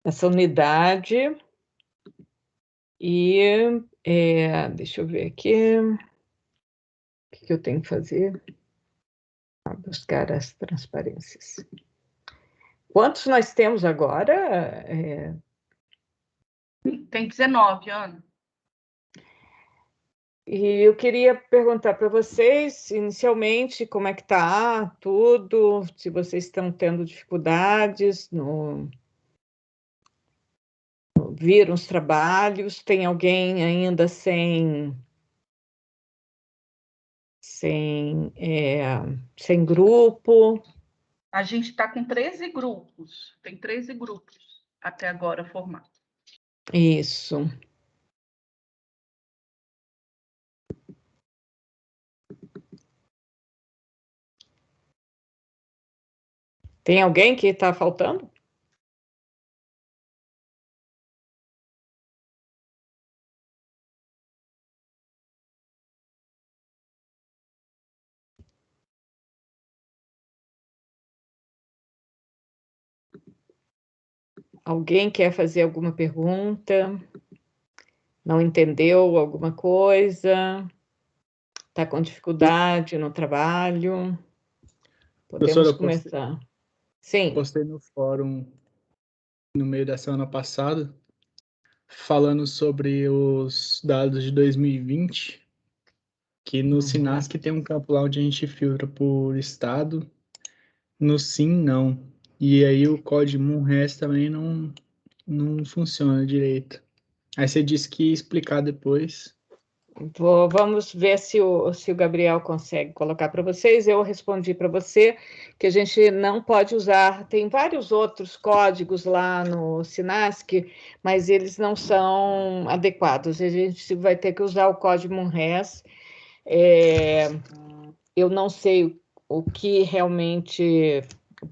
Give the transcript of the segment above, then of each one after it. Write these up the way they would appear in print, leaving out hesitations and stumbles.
essa unidade e deixa eu ver aqui o que eu tenho que fazer. Buscar as transparências. Quantos nós temos agora? Tem 19, Ana. E eu queria perguntar para vocês, inicialmente, como é que está tudo, se vocês estão tendo dificuldades no vir os trabalhos, tem alguém ainda sem grupo? A gente está com 13 grupos, tem 13 grupos até agora formados. Isso. Tem alguém que está faltando? Alguém quer fazer alguma pergunta? Não entendeu alguma coisa? Está com dificuldade no trabalho? Podemos começar. Sim. Postei no fórum no meio da semana passada, falando sobre os dados de 2020, que no Sinasc tem um campo lá onde a gente filtra por estado, no Sim não. E aí o código MunRes também não funciona direito. Aí você disse que ia explicar depois. Vamos ver se o Gabriel consegue colocar para vocês. Eu respondi para você que a gente não pode usar, tem vários outros códigos lá no Sinasc, mas eles não são adequados. A gente vai ter que usar o código MunRes. Eu não sei o que realmente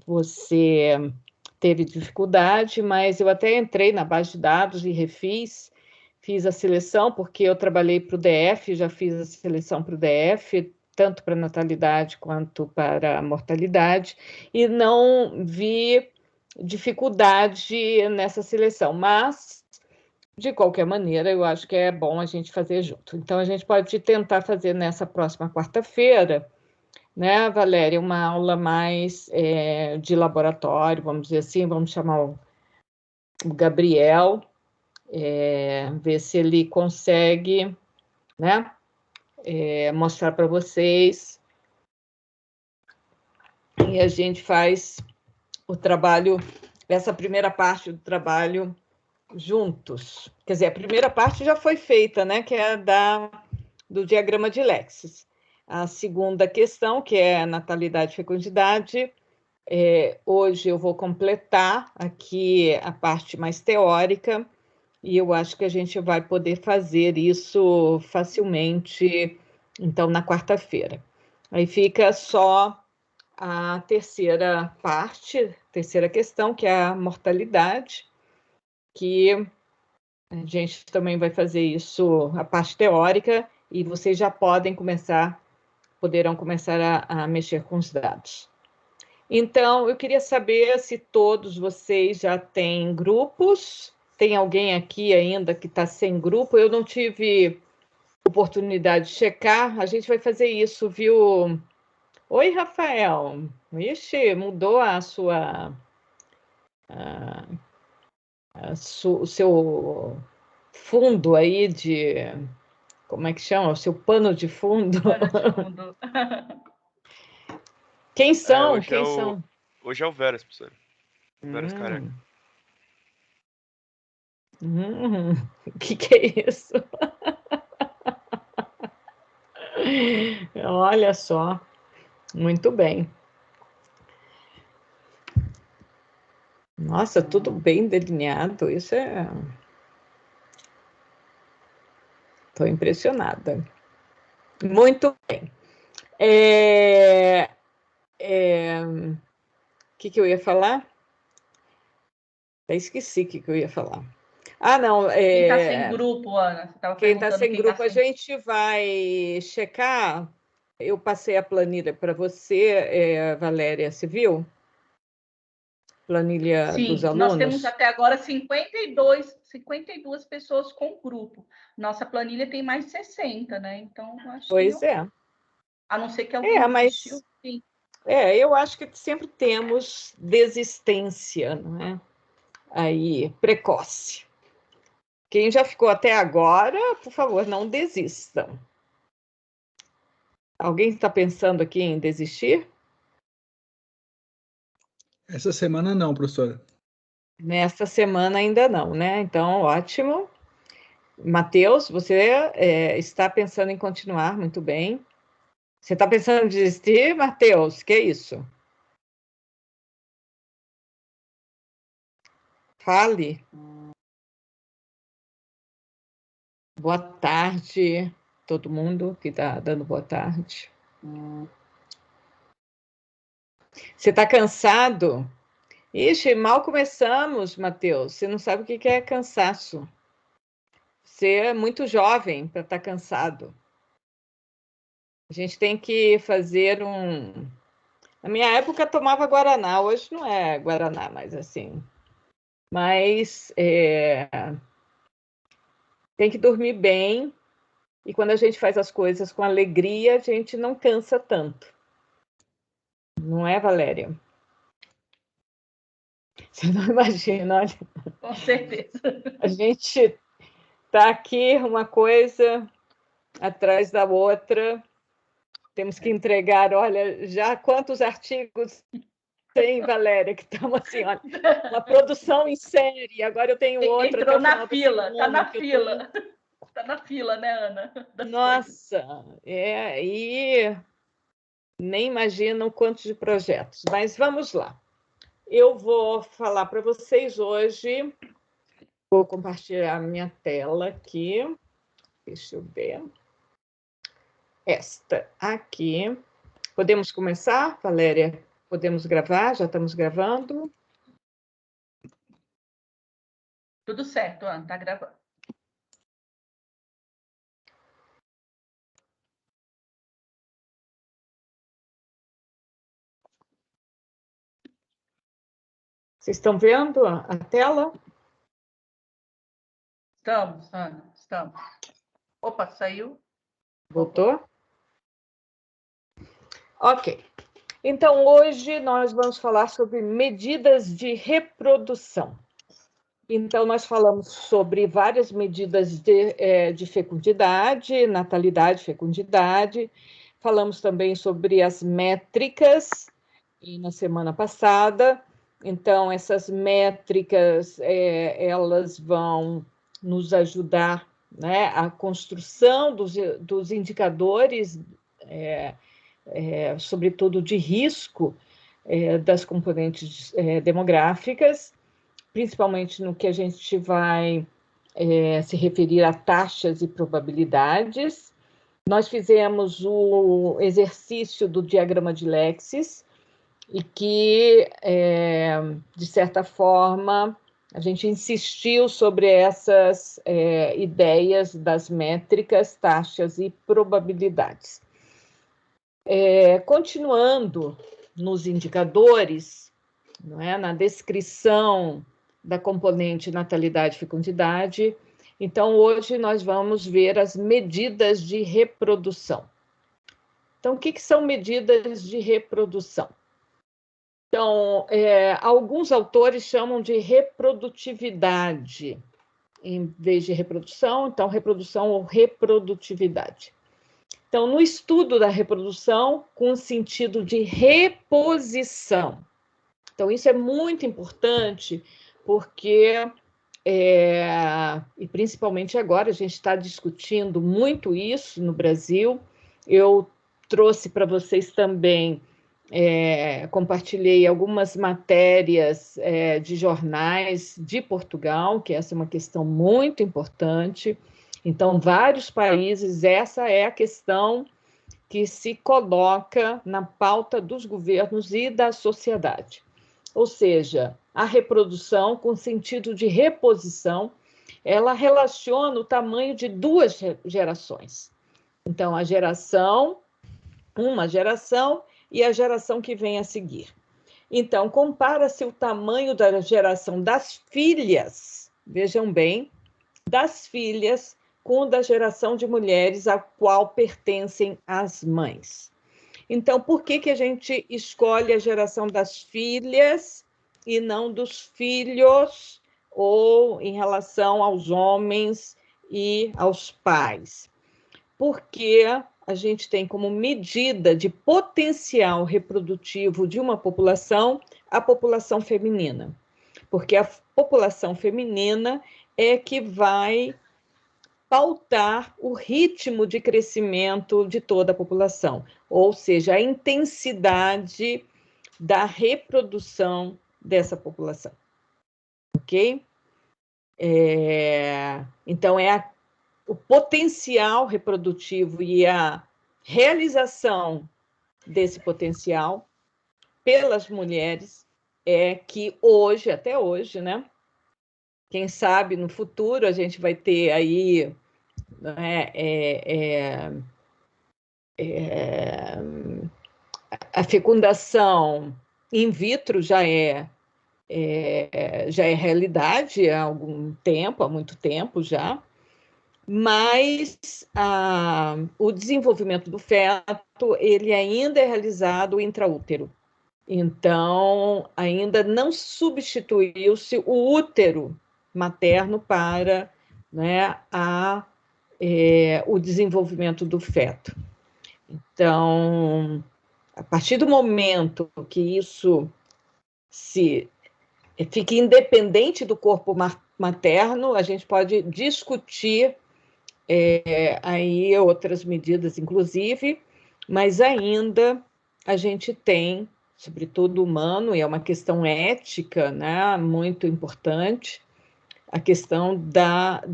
você teve dificuldade, mas eu até entrei na base de dados e fiz a seleção, porque eu trabalhei para o DF, já fiz a seleção para o DF, tanto para natalidade quanto para mortalidade, e não vi dificuldade nessa seleção, mas, de qualquer maneira, eu acho que é bom a gente fazer junto. Então, a gente pode tentar fazer nessa próxima quarta-feira, né, Valéria, uma aula mais de laboratório, vamos dizer assim, vamos chamar o Gabriel, ver se ele consegue, né, mostrar para vocês, e a gente faz o trabalho, essa primeira parte do trabalho juntos. Quer dizer, a primeira parte já foi feita, né, que é do diagrama de Lexis. A segunda questão, que é natalidade e fecundidade, hoje eu vou completar aqui a parte mais teórica, e eu acho que a gente vai poder fazer isso facilmente, então, na quarta-feira. Aí fica só a terceira parte, terceira questão, que é a mortalidade, que a gente também vai fazer isso, a parte teórica, e vocês já poderão começar a mexer com os dados. Então, eu queria saber se todos vocês já têm grupos. Tem alguém aqui ainda que está sem grupo? Eu não tive oportunidade de checar. A gente vai fazer isso, viu? Oi, Rafael. Ixi, mudou o seu fundo aí de... Como é que chama? O seu pano de fundo. Pano de fundo. Quem são? Quem são? Hoje é o Veras, professor. Veras careca. O que é isso? Olha só, muito bem. Nossa, tudo bem delineado, isso é... Estou impressionada. Muito bem. O que eu ia falar? Eu esqueci o que eu ia falar. Ah, não. Quem está sem grupo, Ana? Você estava Quem está perguntando sem grupo, a gente vai checar. Eu passei a planilha para você, Valéria, você viu? planilha dos Sim, nós temos alunos? até agora 52 pessoas com grupo. Nossa planilha tem mais de 60, né? Então, acho que Pois não. é. A não ser que alguém desistiu, Mas sim. eu acho que sempre temos desistência, não é? Aí, precoce. Quem já ficou até agora, por favor, não desistam. Alguém está pensando aqui em desistir? Essa semana não, professora. Nesta semana ainda não, né? Então, ótimo. Matheus, você está pensando em continuar, muito bem. Você está pensando em desistir, Matheus? Que isso? Fale. Boa tarde, todo mundo que está dando boa tarde. Você está cansado? Ixi, mal começamos, Matheus. Você não sabe o que é cansaço. Você é muito jovem para estar cansado. A gente tem que fazer um. Na minha época tomava Guaraná, hoje não é Guaraná, mas assim. Mas tem que dormir bem, e quando a gente faz as coisas com alegria, a gente não cansa tanto. Não é, Valéria? Você não imagina, olha. Com certeza. A gente está aqui, uma coisa atrás da outra. Temos que entregar, olha, já quantos artigos tem, Valéria, que estamos assim, olha, uma produção em série. Agora eu tenho outra até Entrou o final na da fila, tá semana. na fila. Tá na fila, né, Ana? Nossa, e nem imaginam quantos de projetos. Mas vamos lá. Eu vou falar para vocês hoje, vou compartilhar minha tela aqui. Deixa eu ver. Esta aqui. Podemos começar, Valéria? Podemos gravar? Já estamos gravando? Tudo certo, Ana, tá gravando. Vocês estão vendo a tela? Estamos, Ana, estamos. Opa, saiu? Voltou? Ok. Então, hoje nós vamos falar sobre medidas de reprodução. Então, nós falamos sobre várias medidas de fecundidade, natalidade, fecundidade. Falamos também sobre as métricas, e na semana passada. Então, essas métricas, elas vão nos ajudar, né, a construção dos indicadores, sobretudo de risco, das componentes demográficas, principalmente no que a gente vai se referir a taxas e probabilidades. Nós fizemos o exercício do diagrama de Lexis, e que, de certa forma, a gente insistiu sobre essas ideias das métricas, taxas e probabilidades. Continuando nos indicadores, não é? Na descrição da componente natalidade e fecundidade, então hoje nós vamos ver as medidas de reprodução. Então, o que são medidas de reprodução? Então, alguns autores chamam de reprodutividade, em vez de reprodução, então reprodução ou reprodutividade. Então, no estudo da reprodução, com o sentido de reposição. Então, isso é muito importante, porque, e principalmente agora, a gente está discutindo muito isso no Brasil. Eu trouxe para vocês também, compartilhei algumas matérias de jornais de Portugal, que essa é uma questão muito importante. Então, vários países, essa é a questão que se coloca na pauta dos governos e da sociedade. Ou seja, a reprodução, com sentido de reposição, ela relaciona o tamanho de duas gerações. Então, uma geração e a geração que vem a seguir. Então, compara-se o tamanho da geração das filhas, vejam bem, das filhas com o da geração de mulheres a qual pertencem as mães. Então, por que a gente escolhe a geração das filhas e não dos filhos, ou em relação aos homens e aos pais? Porque a gente tem como medida de potencial reprodutivo de uma população a população feminina. Porque a população feminina é que vai pautar o ritmo de crescimento de toda a população, ou seja, a intensidade da reprodução dessa população. Ok? Então, o potencial reprodutivo e a realização desse potencial pelas mulheres é que hoje, até hoje, né? Quem sabe no futuro a gente vai ter aí, né, a fecundação in vitro já é realidade há algum tempo, há muito tempo já, mas o desenvolvimento do feto, ele ainda é realizado intraútero. Então, ainda não substituiu-se o útero materno para, né, o desenvolvimento do feto. Então, a partir do momento que isso fique independente do corpo materno, a gente pode discutir aí outras medidas, inclusive, mas ainda a gente tem, sobretudo humano, e é uma questão ética, né, muito importante, a questão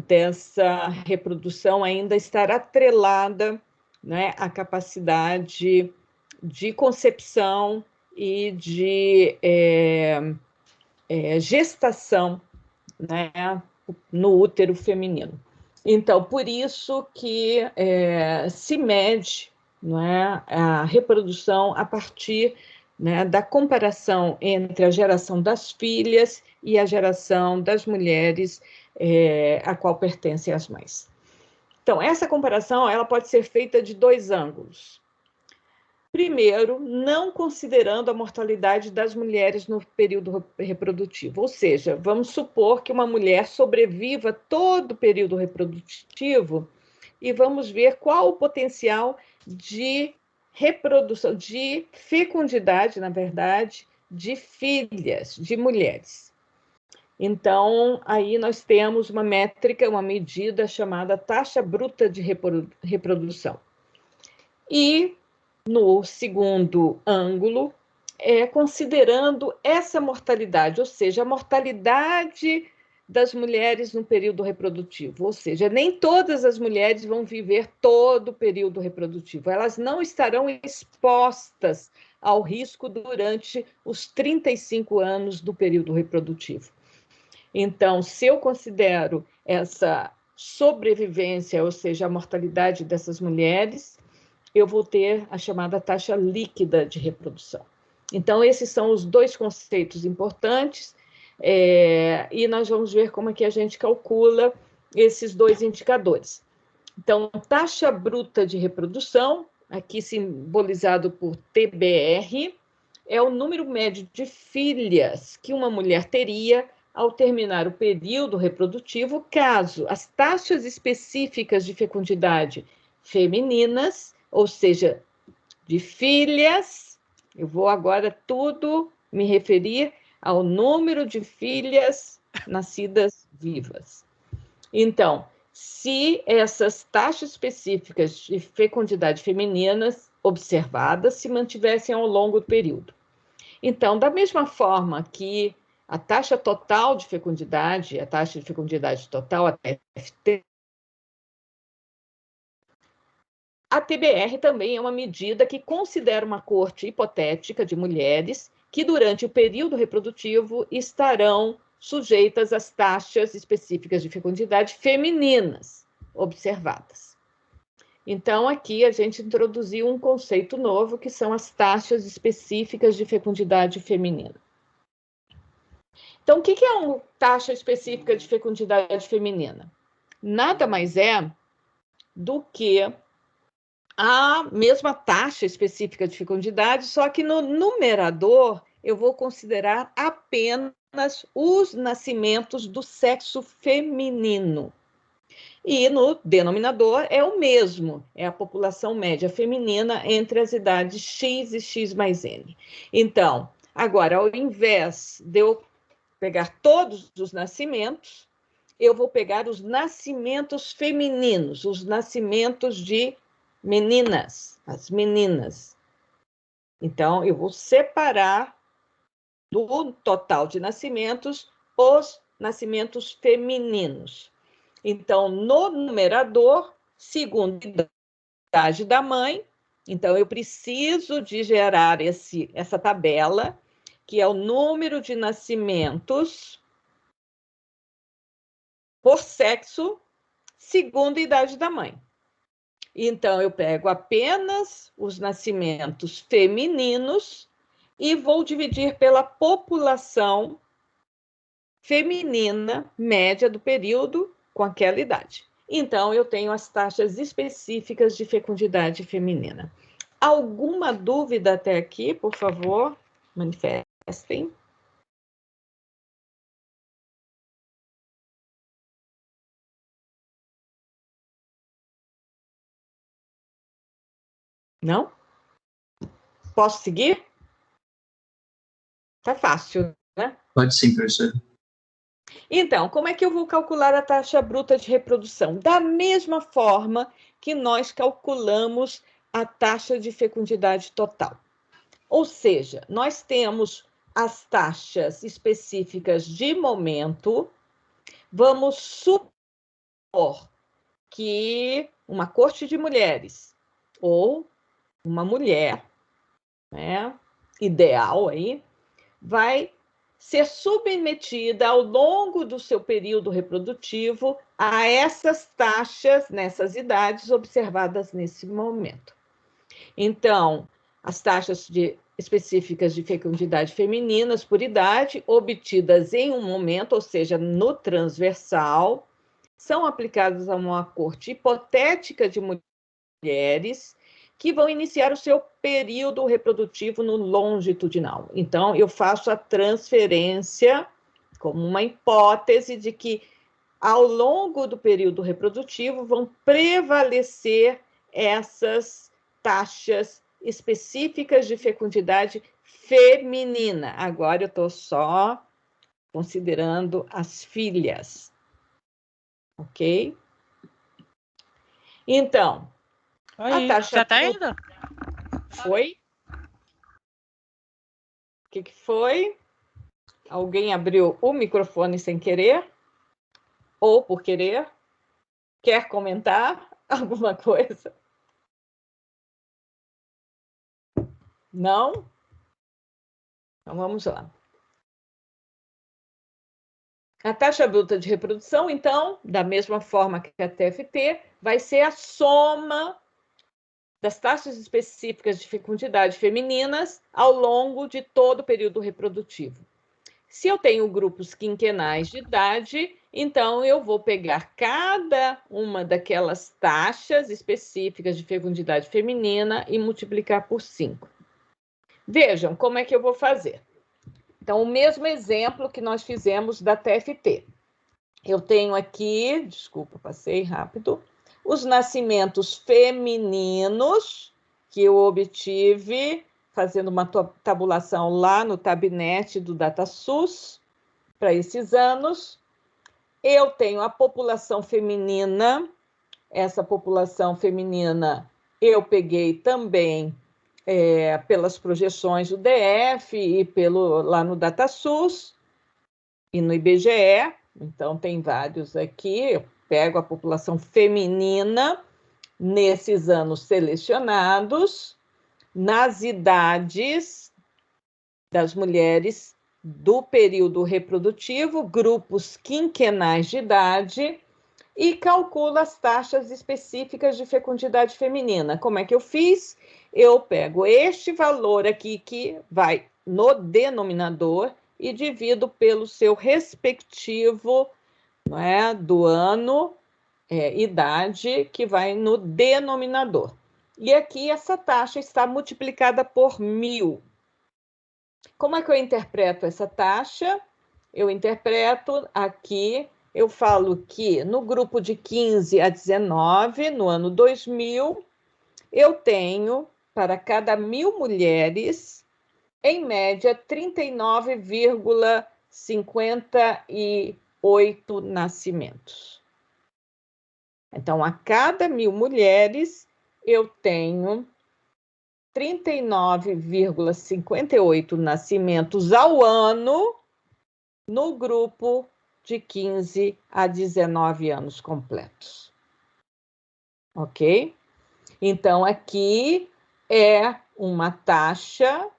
dessa reprodução ainda estar atrelada, né, à capacidade de concepção e de gestação, né, no útero feminino. Então, por isso que se mede, não é, a reprodução a partir, né, da comparação entre a geração das filhas e a geração das mulheres a qual pertencem as mães. Então, essa comparação ela pode ser feita de dois ângulos. Primeiro, não considerando a mortalidade das mulheres no período reprodutivo, ou seja, vamos supor que uma mulher sobreviva todo o período reprodutivo e vamos ver qual o potencial de reprodução, de fecundidade, na verdade, de filhas, de mulheres. Então, aí nós temos uma métrica, uma medida chamada taxa bruta de reprodução. E no segundo ângulo, considerando essa mortalidade, ou seja, a mortalidade das mulheres no período reprodutivo, ou seja, nem todas as mulheres vão viver todo o período reprodutivo, elas não estarão expostas ao risco durante os 35 anos do período reprodutivo. Então, se eu considero essa sobrevivência, ou seja, a mortalidade dessas mulheres, eu vou ter a chamada taxa líquida de reprodução. Então, esses são os dois conceitos importantes, e nós vamos ver como é que a gente calcula esses dois indicadores. Então, taxa bruta de reprodução, aqui simbolizado por TBR, é o número médio de filhas que uma mulher teria ao terminar o período reprodutivo, caso as taxas específicas de fecundidade femininas, ou seja, de filhas, eu vou agora tudo me referir ao número de filhas nascidas vivas. Então, se essas taxas específicas de fecundidade femininas observadas se mantivessem ao longo do período. Então, da mesma forma que a taxa total de fecundidade, a taxa de fecundidade total, a TFT, a TBR também é uma medida que considera uma corte hipotética de mulheres que, durante o período reprodutivo, estarão sujeitas às taxas específicas de fecundidade femininas observadas. Então, aqui a gente introduziu um conceito novo, que são as taxas específicas de fecundidade feminina. Então, o que é uma taxa específica de fecundidade feminina? Nada mais é do que a mesma taxa específica de fecundidade, só que no numerador eu vou considerar apenas os nascimentos do sexo feminino. E no denominador é o mesmo, é a população média feminina entre as idades X e X mais N. Então, agora, ao invés de eu pegar todos os nascimentos, eu vou pegar os nascimentos femininos, os nascimentos de meninas, as meninas. Então, eu vou separar do total de nascimentos os nascimentos femininos. Então, no numerador, segundo a idade da mãe, então eu preciso de gerar essa tabela, que é o número de nascimentos por sexo, segundo a idade da mãe. Então, eu pego apenas os nascimentos femininos e vou dividir pela população feminina média do período com aquela idade. Então, eu tenho as taxas específicas de fecundidade feminina. Alguma dúvida até aqui, por favor, manifestem. Não? Posso seguir? Tá fácil, né? Pode sim, professor. Então, como é que eu vou calcular a taxa bruta de reprodução? Da mesma forma que nós calculamos a taxa de fecundidade total. Ou seja, nós temos as taxas específicas de momento. Vamos supor que uma corte de mulheres ou uma mulher, né, ideal aí, vai ser submetida ao longo do seu período reprodutivo a essas taxas, nessas idades observadas nesse momento. Então, as taxas específicas de fecundidade femininas por idade, obtidas em um momento, ou seja, no transversal, são aplicadas a uma corte hipotética de mulheres que vão iniciar o seu período reprodutivo no longitudinal. Então, eu faço a transferência como uma hipótese de que, ao longo do período reprodutivo, vão prevalecer essas taxas específicas de fecundidade feminina. Agora eu estou só considerando as filhas. Ok? Então, Aí, a taxa já tá indo? foi? O que foi? Alguém abriu o microfone sem querer? Ou por querer? Quer comentar alguma coisa? Não? Então, vamos lá. A taxa bruta de reprodução, então, da mesma forma que a TFT, vai ser a soma das taxas específicas de fecundidade femininas ao longo de todo o período reprodutivo. Se eu tenho grupos quinquenais de idade, então eu vou pegar cada uma daquelas taxas específicas de fecundidade feminina e multiplicar por 5. Vejam como é que eu vou fazer. Então, o mesmo exemplo que nós fizemos da TFT. Eu tenho aqui, desculpa, passei rápido, os nascimentos femininos que eu obtive fazendo uma tabulação lá no Tabnet do DataSUS para esses anos. Eu tenho a população feminina, essa população feminina eu peguei também pelas projeções do DF e lá no DataSUS e no IBGE, então tem vários aqui, eu pego a população feminina nesses anos selecionados, nas idades das mulheres do período reprodutivo, grupos quinquenais de idade, e calculo as taxas específicas de fecundidade feminina. Como é que eu fiz? Eu pego este valor aqui que vai no denominador e divido pelo seu respectivo, não é, do ano, idade, que vai no denominador. E aqui essa taxa está multiplicada por 1.000. Como é que eu interpreto essa taxa? Eu interpreto aqui, eu falo que no grupo de 15 a 19, no ano 2000, eu tenho, para cada 1.000 mulheres, em média, 39,58 nascimentos. Então, a cada 1.000 mulheres, eu tenho 39,58 nascimentos ao ano no grupo de 15 a 19 anos completos. Ok? Então, aqui é uma taxa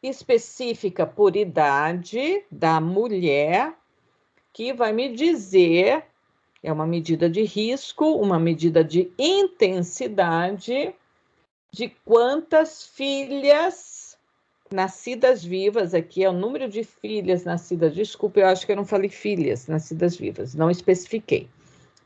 específica por idade da mulher, que vai me dizer, é uma medida de risco, uma medida de intensidade, de quantas filhas nascidas vivas, aqui é o número de filhas nascidas, desculpa, eu acho que eu não falei filhas nascidas vivas, não especifiquei.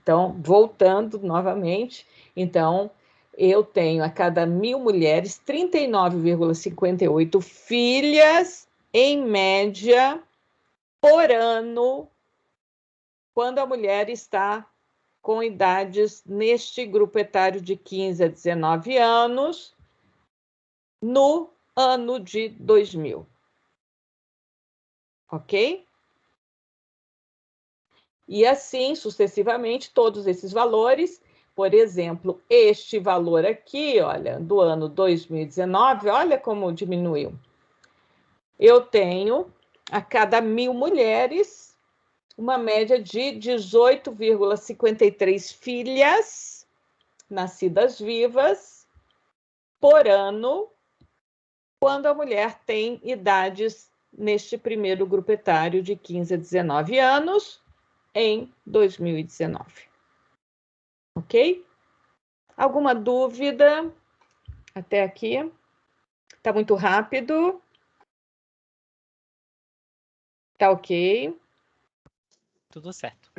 Então, voltando novamente, então, eu tenho a cada 1.000 mulheres 39,58 filhas, em média, por ano, quando a mulher está com idades neste grupo etário de 15 a 19 anos, no ano de 2000. Ok? E assim, sucessivamente, todos esses valores. Por exemplo, este valor aqui, olha, do ano 2019, olha como diminuiu. Eu tenho, a cada 1.000 mulheres, uma média de 18,53 filhas nascidas vivas por ano, quando a mulher tem idades neste primeiro grupo etário de 15 a 19 anos, em 2019. Ok? Alguma dúvida até aqui? Está muito rápido? Tá ok? Tudo certo.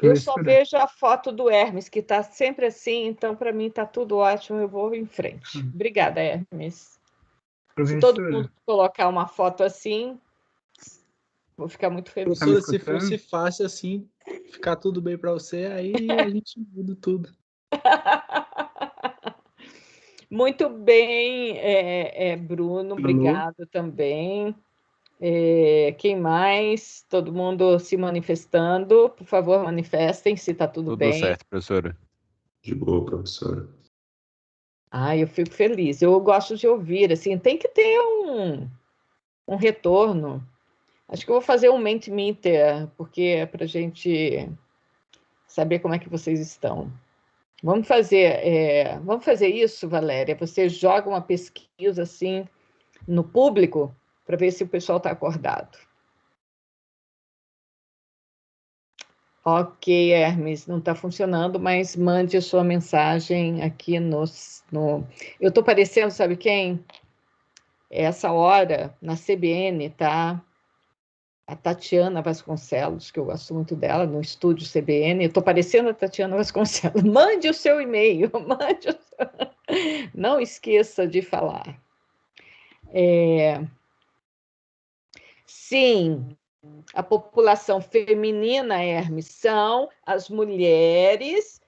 Eu só vejo a foto do Hermes, que está sempre assim, então para mim está tudo ótimo, eu vou em frente. Obrigada, Hermes. Se todo mundo colocar uma foto assim, vou ficar muito feliz. Professora, se fosse fácil assim, ficar tudo bem para você, aí a gente muda tudo. Muito bem, Bruno, obrigado também. Quem mais? Todo mundo se manifestando. Por favor, manifestem se está tudo bem. Tudo certo, professora. De boa, professora. Eu fico feliz. Eu gosto de ouvir, assim, tem que ter um retorno. Acho que eu vou fazer um Mentimeter, porque é para a gente saber como é que vocês estão. Vamos fazer isso, Valéria. Você joga uma pesquisa assim no público para ver se o pessoal está acordado. Ok, Hermes, não está funcionando, mas mande a sua mensagem aqui no... Eu estou parecendo, sabe quem? Essa hora, na CBN, tá a Tatiana Vasconcelos, que eu gosto muito dela, no estúdio CBN. Eu estou parecendo a Tatiana Vasconcelos. Mande o seu e-mail, Não esqueça de falar. Sim, a população feminina, Hermes, são as mulheres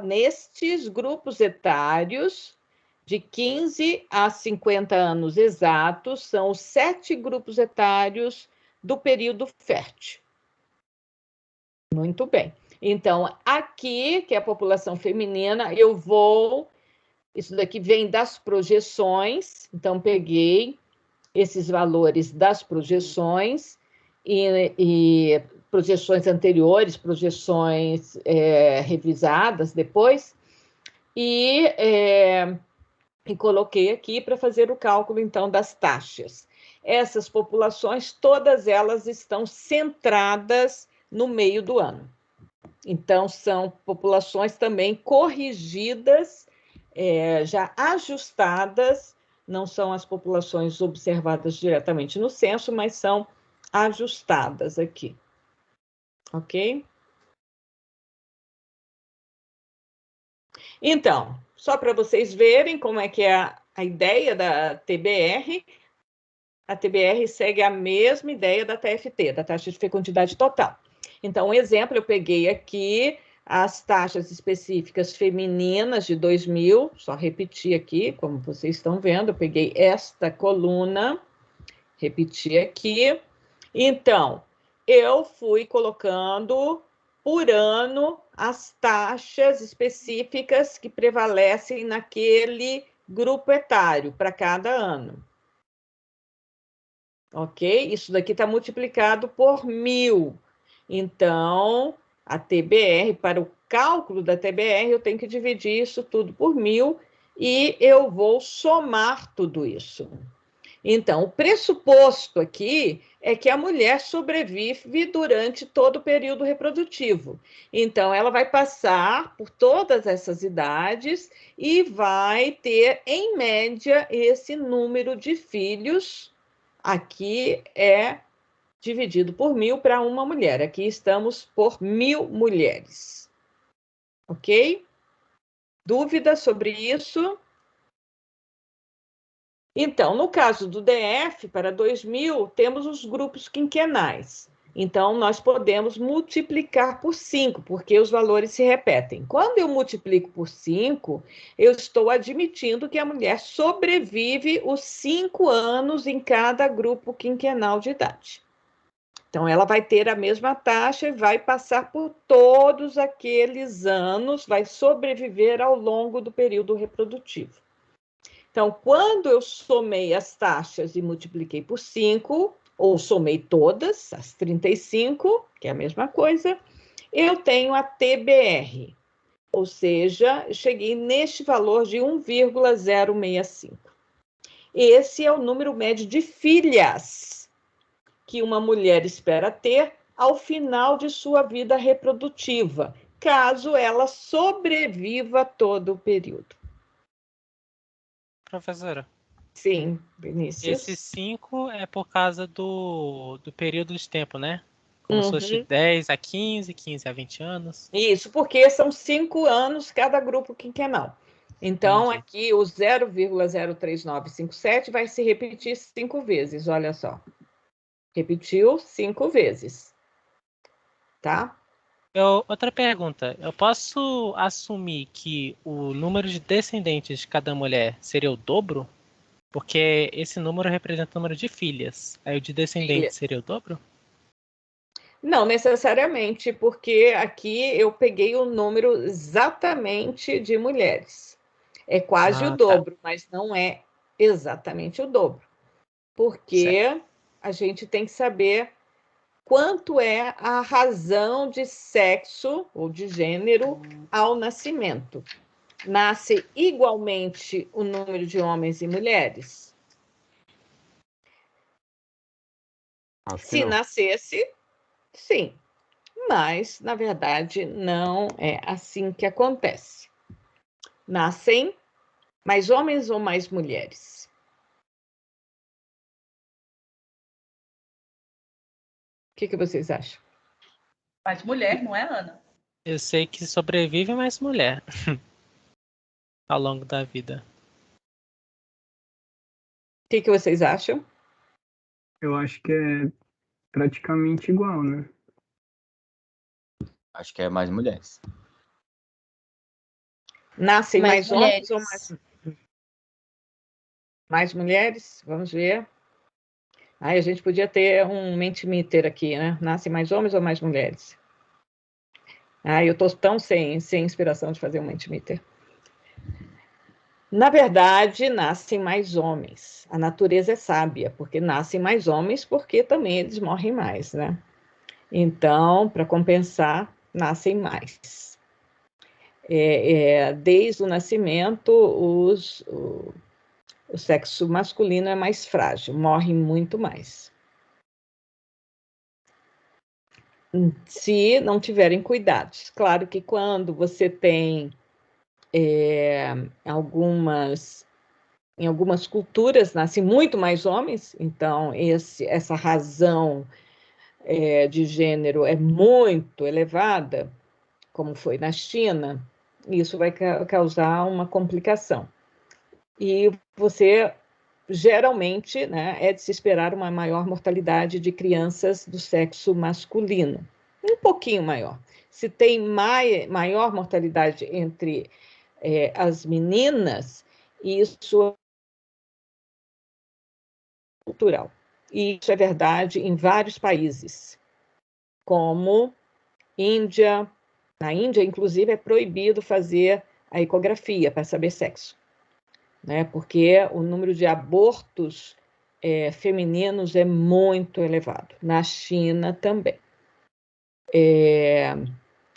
nestes grupos etários de 15 a 50 anos exatos, são os 7 grupos etários do período fértil. Muito bem. Então, aqui, que é a população feminina, isso daqui vem das projeções, então peguei esses valores das projeções e projeções anteriores, projeções revisadas depois, e coloquei aqui para fazer o cálculo, então, das taxas. Essas populações, todas elas estão centradas no meio do ano. Então, são populações também corrigidas, já ajustadas, não são as populações observadas diretamente no censo, mas são ajustadas aqui. Ok? Então, só para vocês verem como é que é a ideia da TBR, a TBR segue a mesma ideia da TFT, da taxa de fecundidade total. Então, um exemplo, eu peguei aqui as taxas específicas femininas de 2000, só repetir aqui, como vocês estão vendo, eu peguei esta coluna, repeti aqui. Então, eu fui colocando por ano as taxas específicas que prevalecem naquele grupo etário para cada ano. Ok? Isso daqui está multiplicado por 1000. Então, a TBR, para o cálculo da TBR, eu tenho que dividir isso tudo por 1000 e eu vou somar tudo isso. Então, o pressuposto aqui é que a mulher sobrevive durante todo o período reprodutivo. Então, ela vai passar por todas essas idades e vai ter, em média, esse número de filhos. Aqui é dividido por 1000 para uma mulher. Aqui estamos por 1000 mulheres. Ok? Dúvida sobre isso? Então, no caso do DF, para 2000, temos os grupos quinquenais. Então, nós podemos multiplicar por 5, porque os valores se repetem. Quando eu multiplico por 5, eu estou admitindo que a mulher sobrevive os 5 anos em cada grupo quinquenal de idade. Então, ela vai ter a mesma taxa e vai passar por todos aqueles anos, vai sobreviver ao longo do período reprodutivo. Então, quando eu somei as taxas e multipliquei por 5, ou somei todas, as 35, que é a mesma coisa, eu tenho a TBR, ou seja, eu cheguei neste valor de 1,065. Esse é o número médio de filhas que uma mulher espera ter ao final de sua vida reprodutiva, caso ela sobreviva todo o período. Professora, Sim, esse Vinícius. 5 é por causa do período de tempo, né? Como se fosse Uhum. 10 a 15, 15 a 20 anos. Isso, porque são 5 anos cada grupo quinquenal. Então, Entendi. aqui o 0,03957 vai se repetir 5 vezes, olha só. Repetiu 5 vezes, tá? Outra pergunta. Eu posso assumir que o número de descendentes de cada mulher seria o dobro? Porque esse número representa o número de filhas. Aí o de descendentes seria o dobro? Não necessariamente, porque aqui eu peguei o número exatamente de mulheres. É quase o Ah, tá. dobro, mas não é exatamente o dobro. Porque a gente tem que saber quanto é a razão de sexo ou de gênero ao nascimento. Nasce igualmente o número de homens e mulheres? Acho que Se não. nascesse, sim. Mas, na verdade, não é assim que acontece. Nascem mais homens ou mais mulheres? O que vocês acham? Mas mulher, não é, Ana? Eu sei que sobrevive mais mulher ao longo da vida. O que vocês acham? Eu acho que é praticamente igual, né? Acho que é mais mulheres. Nascem Mais mais homens ou mulheres. mais mulheres? Vamos ver. Aí a gente podia ter um Mentimeter aqui, né? Nascem mais homens ou mais mulheres? Eu estou tão sem inspiração de fazer um Mentimeter. Na verdade, nascem mais homens. A natureza é sábia, porque nascem mais homens, porque também eles morrem mais, né? Então, para compensar, nascem mais. Desde o nascimento, o sexo masculino é mais frágil, morre muito mais. se não tiverem cuidados. Claro que quando você tem em algumas culturas nascem muito mais homens, então essa razão de gênero é muito elevada, como foi na China, isso vai causar uma complicação. E você, geralmente, né, é de se esperar uma maior mortalidade de crianças do sexo masculino, um pouquinho maior. Se tem maior mortalidade entre as meninas, isso é cultural. E isso é verdade em vários países, como Índia. Na Índia, inclusive, é proibido fazer a ecografia para saber sexo, né? Porque o número de abortos femininos é muito elevado. Na China também. E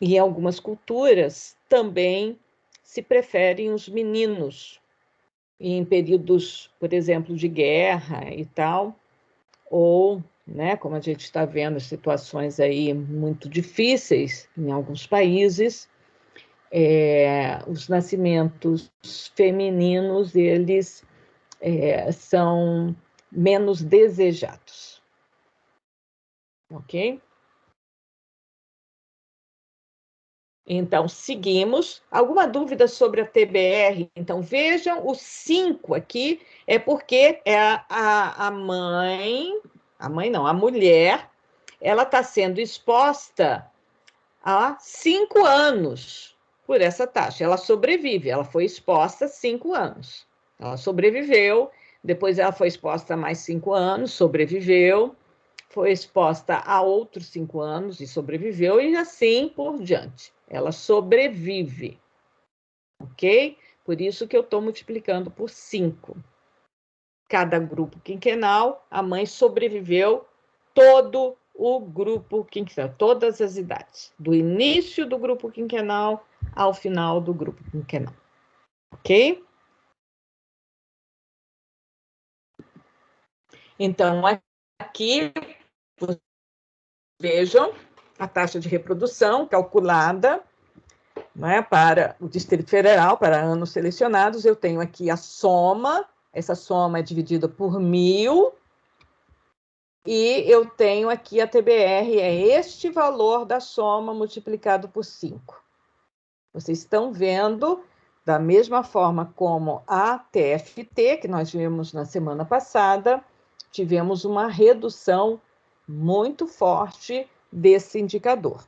em algumas culturas também se preferem os meninos em períodos, por exemplo, de guerra e tal, ou, né, como a gente está vendo, situações aí muito difíceis em alguns países, os nascimentos femininos, eles são menos desejados. Ok? Então, seguimos. Alguma dúvida sobre a TBR? Então, vejam, o 5 aqui é porque a mulher, ela está sendo exposta há 5 anos por essa taxa. Ela sobrevive, ela foi exposta 5 anos. Ela sobreviveu, depois ela foi exposta a mais 5 anos, sobreviveu, foi exposta a outros 5 anos e sobreviveu, e assim por diante. Ela sobrevive, ok? Por isso que eu estou multiplicando por 5. Cada grupo quinquenal, a mãe sobreviveu todo o grupo quinquenal, todas as idades, do início do grupo quinquenal ao final do grupo quinquenal, ok? Então, aqui, vejam a taxa de reprodução calculada, né, para o Distrito Federal, para anos selecionados. Eu tenho aqui a soma, essa soma é dividida por 1.000, e eu tenho aqui a TBR, é este valor da soma multiplicado por 5. Vocês estão vendo, da mesma forma como a TFT, que nós vimos na semana passada, tivemos uma redução muito forte desse indicador.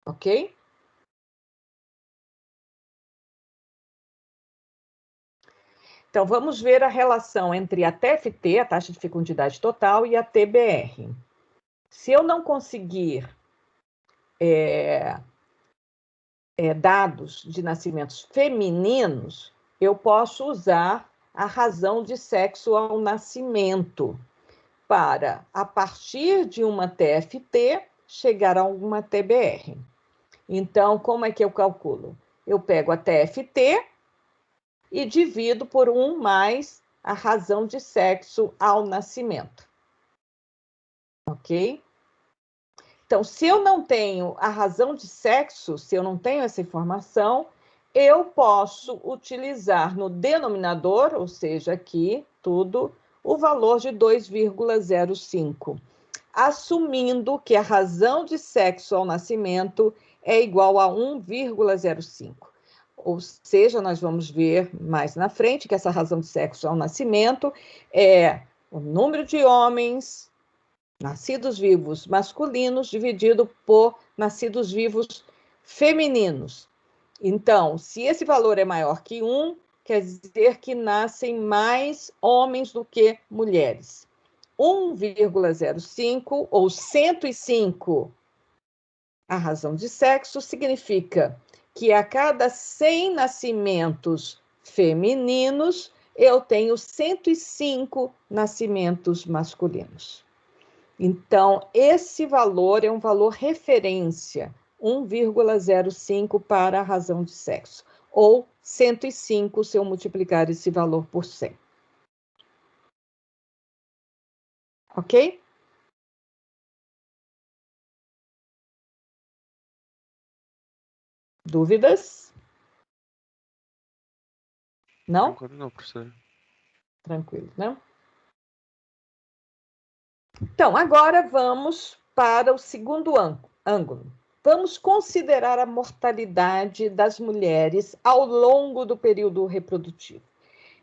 Ok? Então, vamos ver a relação entre a TFT, a taxa de fecundidade total, e a TBR. Se eu não conseguir dados de nascimentos femininos, eu posso usar a razão de sexo ao nascimento para, a partir de uma TFT, chegar a uma TBR. Então, como é que eu calculo? Eu pego a TFT e divido por 1 mais a razão de sexo ao nascimento. Ok? Então, se eu não tenho a razão de sexo, se eu não tenho essa informação, eu posso utilizar no denominador, ou seja, aqui tudo, o valor de 2,05, assumindo que a razão de sexo ao nascimento é igual a 1,05. Ou seja, nós vamos ver mais na frente que essa razão de sexo ao nascimento é o número de homens nascidos vivos masculinos dividido por nascidos vivos femininos. Então, se esse valor é maior que 1, quer dizer que nascem mais homens do que mulheres. 1,05 ou 105, a razão de sexo, significa que a cada 100 nascimentos femininos, eu tenho 105 nascimentos masculinos. Então, esse valor é um valor referência, 1,05 para a razão de sexo, ou 105 se eu multiplicar esse valor por 100. Ok? Dúvidas? Não? Por enquanto não, professora. Tranquilo, né? Então, agora vamos para o segundo ângulo. Vamos considerar a mortalidade das mulheres ao longo do período reprodutivo.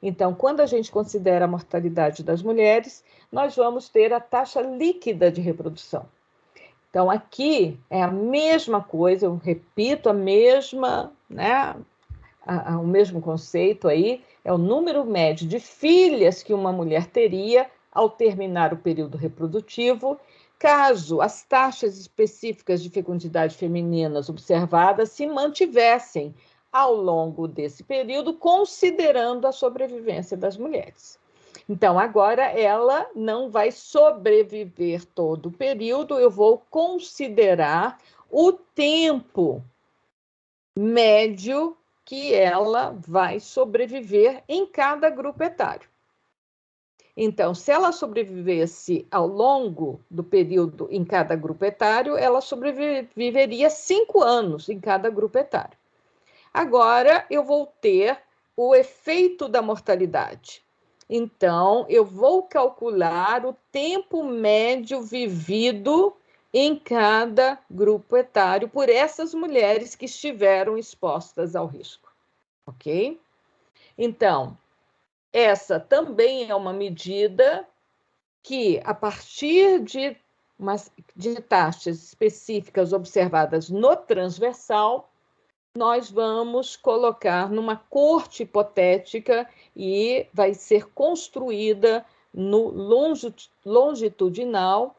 Então, quando a gente considera a mortalidade das mulheres, nós vamos ter a taxa líquida de reprodução. Então, aqui é a mesma coisa, eu repito a mesma, né, o mesmo conceito aí, é o número médio de filhas que uma mulher teria ao terminar o período reprodutivo, caso as taxas específicas de fecundidade femininas observadas se mantivessem ao longo desse período, considerando a sobrevivência das mulheres. Então, agora ela não vai sobreviver todo o período, eu vou considerar o tempo médio que ela vai sobreviver em cada grupo etário. Então, se ela sobrevivesse ao longo do período em cada grupo etário, ela sobreviveria 5 anos em cada grupo etário. Agora, eu vou ter o efeito da mortalidade. Então, eu vou calcular o tempo médio vivido em cada grupo etário por essas mulheres que estiveram expostas ao risco, ok? Então, essa também é uma medida que, a partir de taxas específicas observadas no transversal, nós vamos colocar numa corte hipotética e vai ser construída no longitudinal,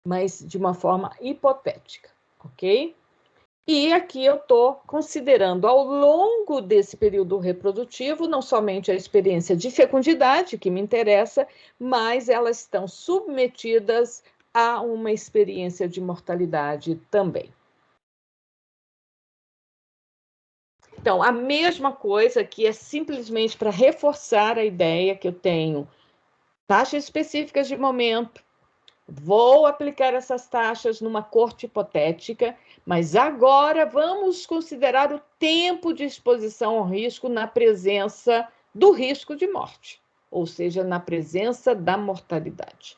mas de uma forma hipotética, ok? E aqui eu estou considerando ao longo desse período reprodutivo, não somente a experiência de fecundidade, que me interessa, mas elas estão submetidas a uma experiência de mortalidade também. Então, a mesma coisa aqui é simplesmente para reforçar a ideia que eu tenho taxas específicas de momento, vou aplicar essas taxas numa corte hipotética, mas agora vamos considerar o tempo de exposição ao risco na presença do risco de morte, ou seja, na presença da mortalidade.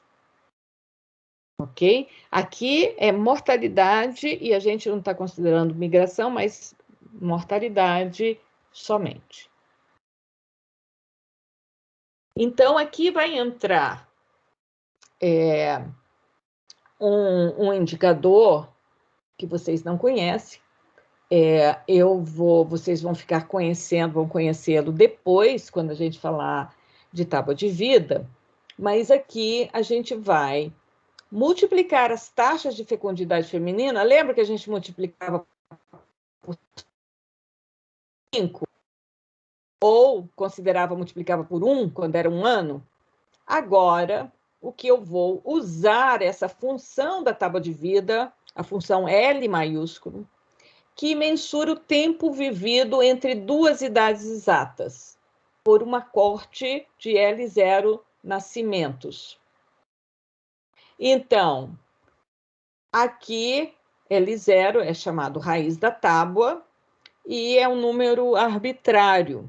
Ok? Aqui é mortalidade e a gente não está considerando migração, mas mortalidade somente. Então, aqui vai entrar um indicador que vocês não conhecem. Vocês vão ficar conhecendo, vão conhecê-lo depois, quando a gente falar de tábua de vida, mas aqui a gente vai multiplicar as taxas de fecundidade feminina. Lembra que a gente multiplicava por 5? Ou multiplicava por 1 quando era 1 ano? Agora, o que eu vou usar essa função da tábua de vida, a função L maiúsculo, que mensura o tempo vivido entre duas idades exatas, por uma corte de L0 nascimentos. Então, aqui, L0 é chamado raiz da tábua e é um número arbitrário.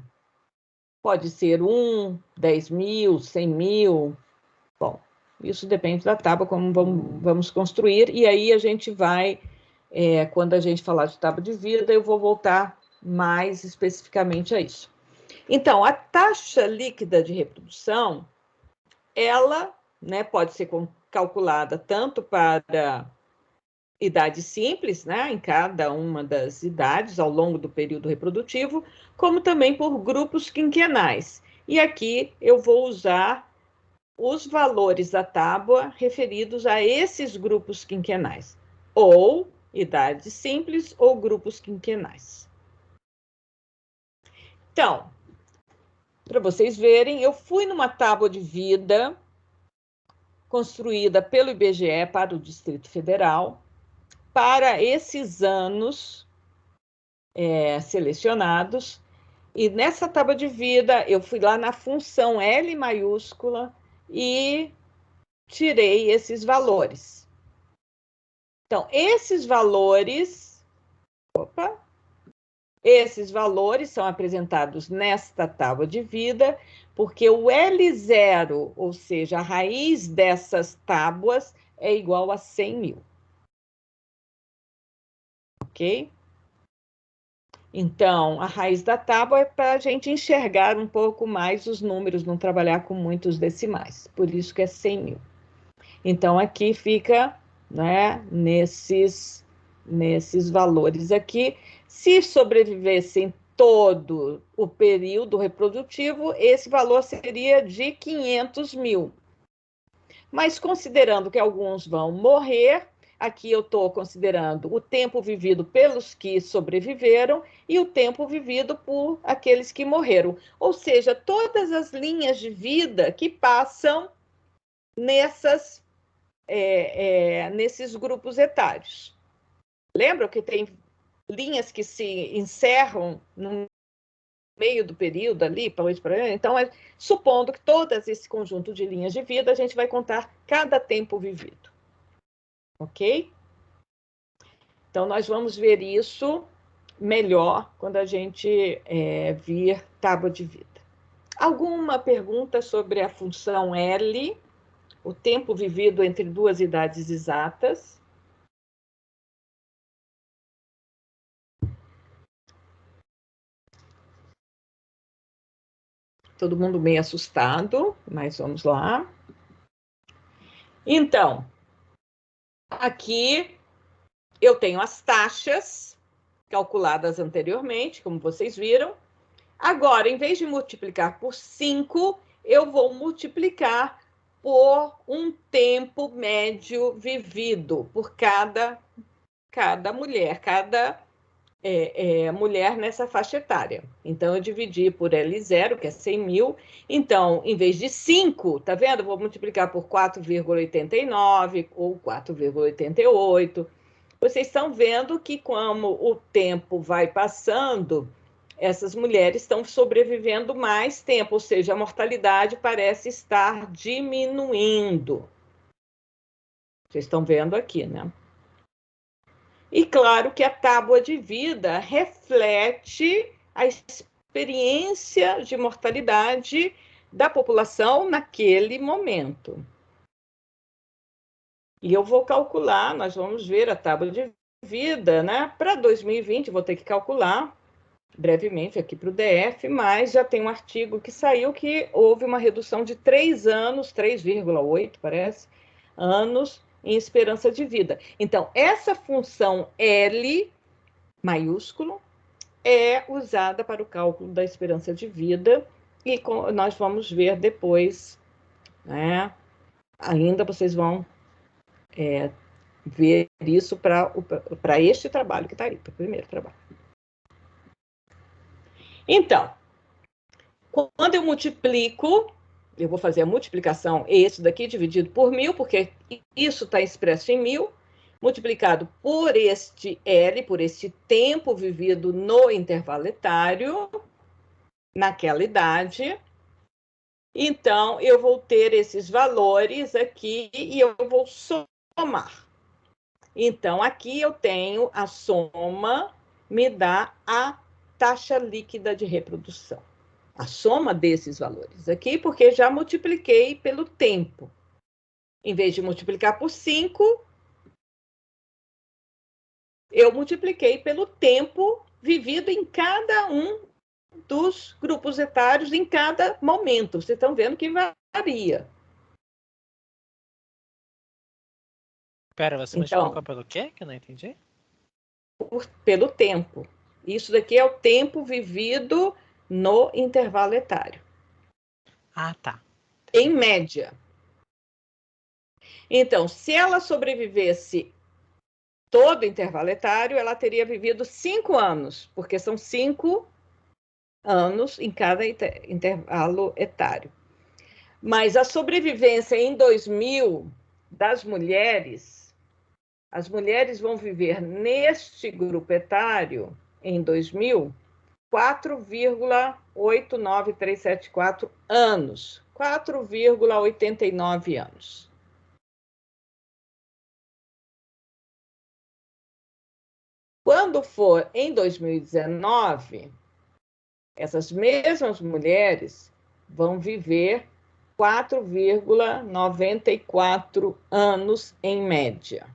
Pode ser 1, 10.000, 100.000. Bom, isso depende da tábua, como vamos construir, e aí a gente vai, quando a gente falar de tábua de vida, eu vou voltar mais especificamente a isso. Então, a taxa líquida de reprodução, ela, né, pode ser calculada tanto para idade simples, né, em cada uma das idades ao longo do período reprodutivo, como também por grupos quinquenais. E aqui eu vou usar os valores da tábua referidos a esses grupos quinquenais, ou idade simples ou grupos quinquenais. Então, para vocês verem, eu fui numa tábua de vida construída pelo IBGE para o Distrito Federal, para esses anos selecionados, e nessa tábua de vida eu fui lá na função L maiúscula e tirei esses valores. Então, esses valores... Opa! Esses valores são apresentados nesta tábua de vida, porque o L0, ou seja, a raiz dessas tábuas, é igual a 100 mil. Ok? Então, a raiz da tábua é para a gente enxergar um pouco mais os números, não trabalhar com muitos decimais. Por isso que é 100 mil. Então, aqui fica, né, nesses valores aqui. Se sobrevivessem todo o período reprodutivo, esse valor seria de 500 mil. Mas considerando que alguns vão morrer, aqui eu estou considerando o tempo vivido pelos que sobreviveram e o tempo vivido por aqueles que morreram. Ou seja, todas as linhas de vida que passam nesses grupos etários. Lembram que tem linhas que se encerram no meio do período ali, então, supondo que todo esse conjunto de linhas de vida, a gente vai contar cada tempo vivido. Ok? Então, nós vamos ver isso melhor quando a gente vir tábua de vida. Alguma pergunta sobre a função L, o tempo vivido entre duas idades exatas? Todo mundo meio assustado, mas vamos lá. Então, aqui eu tenho as taxas calculadas anteriormente, como vocês viram. Agora, em vez de multiplicar por 5, eu vou multiplicar por um tempo médio vivido por cada mulher, cada mulher nessa faixa etária. Então, eu dividi por L0, que é 100 mil. Então, em vez de 5, tá vendo? Eu vou multiplicar por 4,89 ou 4,88. Vocês estão vendo que, como o tempo vai passando, essas mulheres estão sobrevivendo mais tempo, ou seja, a mortalidade parece estar diminuindo. Vocês estão vendo aqui, né? E claro que a tábua de vida reflete a experiência de mortalidade da população naquele momento. E eu vou calcular, nós vamos ver a tábua de vida, né? Para 2020, vou ter que calcular brevemente aqui para o DF, mas já tem um artigo que saiu que houve uma redução de 3 anos, 3,8 parece, anos em esperança de vida. Então, essa função L maiúsculo é usada para o cálculo da esperança de vida e nós vamos ver depois, né? Ainda vocês vão ver isso para este trabalho que está aí, para o primeiro trabalho. Então, quando eu multiplico, eu vou fazer a multiplicação, esse daqui dividido por 1000, porque isso está expresso em 1000, multiplicado por este L, por este tempo vivido no intervalo etário, naquela idade. Então, eu vou ter esses valores aqui e eu vou somar. Então, aqui eu tenho a soma, me dá a taxa líquida de reprodução. A soma desses valores aqui, porque já multipliquei pelo tempo. Em vez de multiplicar por 5, eu multipliquei pelo tempo vivido em cada um dos grupos etários em cada momento. Vocês estão vendo que varia. Pera, você multiplicou pelo quê? Que eu não entendi. Pelo tempo. Isso daqui é o tempo vivido no intervalo etário. Ah, tá. Em média. Então, se ela sobrevivesse todo o intervalo etário, ela teria vivido 5 anos, porque são 5 anos em cada intervalo etário. Mas a sobrevivência em 2000 das mulheres, as mulheres vão viver neste grupo etário, em 2000, 4,89374 anos. 4,89 anos. Quando for em 2019, essas mesmas mulheres vão viver 4,94 anos em média.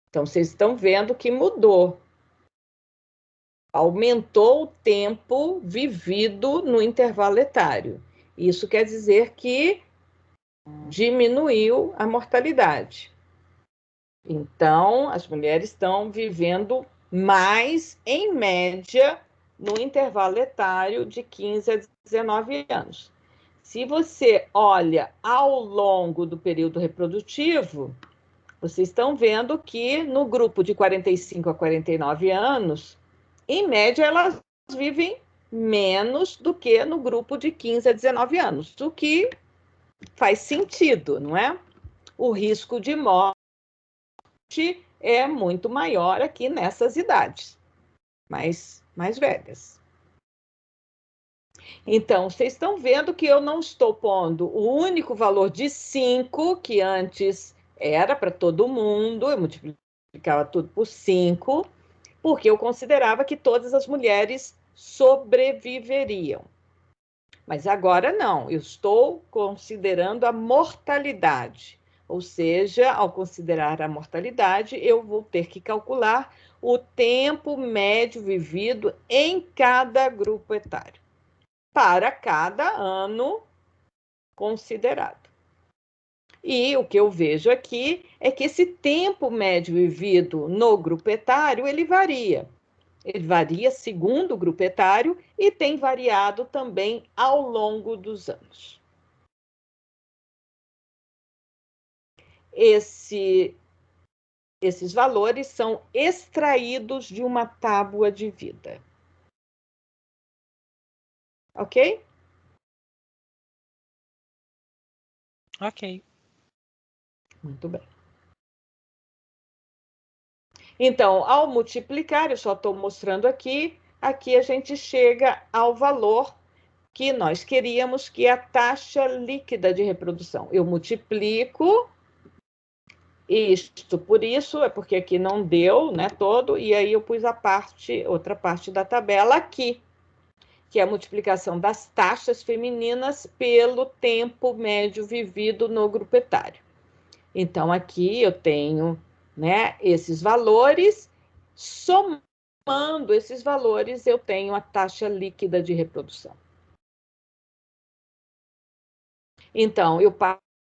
Então, vocês estão vendo que mudou. Aumentou o tempo vivido no intervalo etário. Isso quer dizer que diminuiu a mortalidade. Então, as mulheres estão vivendo mais, em média, no intervalo etário de 15 a 19 anos. Se você olha ao longo do período reprodutivo, vocês estão vendo que no grupo de 45 a 49 anos, em média, elas vivem menos do que no grupo de 15 a 19 anos, o que faz sentido, não é? O risco de morte é muito maior aqui nessas idades, mais velhas. Então, vocês estão vendo que eu não estou pondo o único valor de 5, que antes era para todo mundo, eu multiplicava tudo por 5, porque eu considerava que todas as mulheres sobreviveriam. Mas agora não, eu estou considerando a mortalidade. Ou seja, ao considerar a mortalidade, eu vou ter que calcular o tempo médio vivido em cada grupo etário, para cada ano considerado. E o que eu vejo aqui é que esse tempo médio vivido no grupo etário, ele varia. Ele varia segundo o grupo etário e tem variado também ao longo dos anos. Esses valores são extraídos de uma tábua de vida. Ok? Ok. Muito bem. Então, ao multiplicar, eu só estou mostrando aqui a gente chega ao valor que nós queríamos, que é a taxa líquida de reprodução. Eu multiplico isto por isso, é porque aqui não deu, né, todo, e aí eu pus outra parte da tabela aqui, que é a multiplicação das taxas femininas pelo tempo médio vivido no grupo etário. Então, aqui eu tenho, né, esses valores, somando esses valores, eu tenho a taxa líquida de reprodução. Então, eu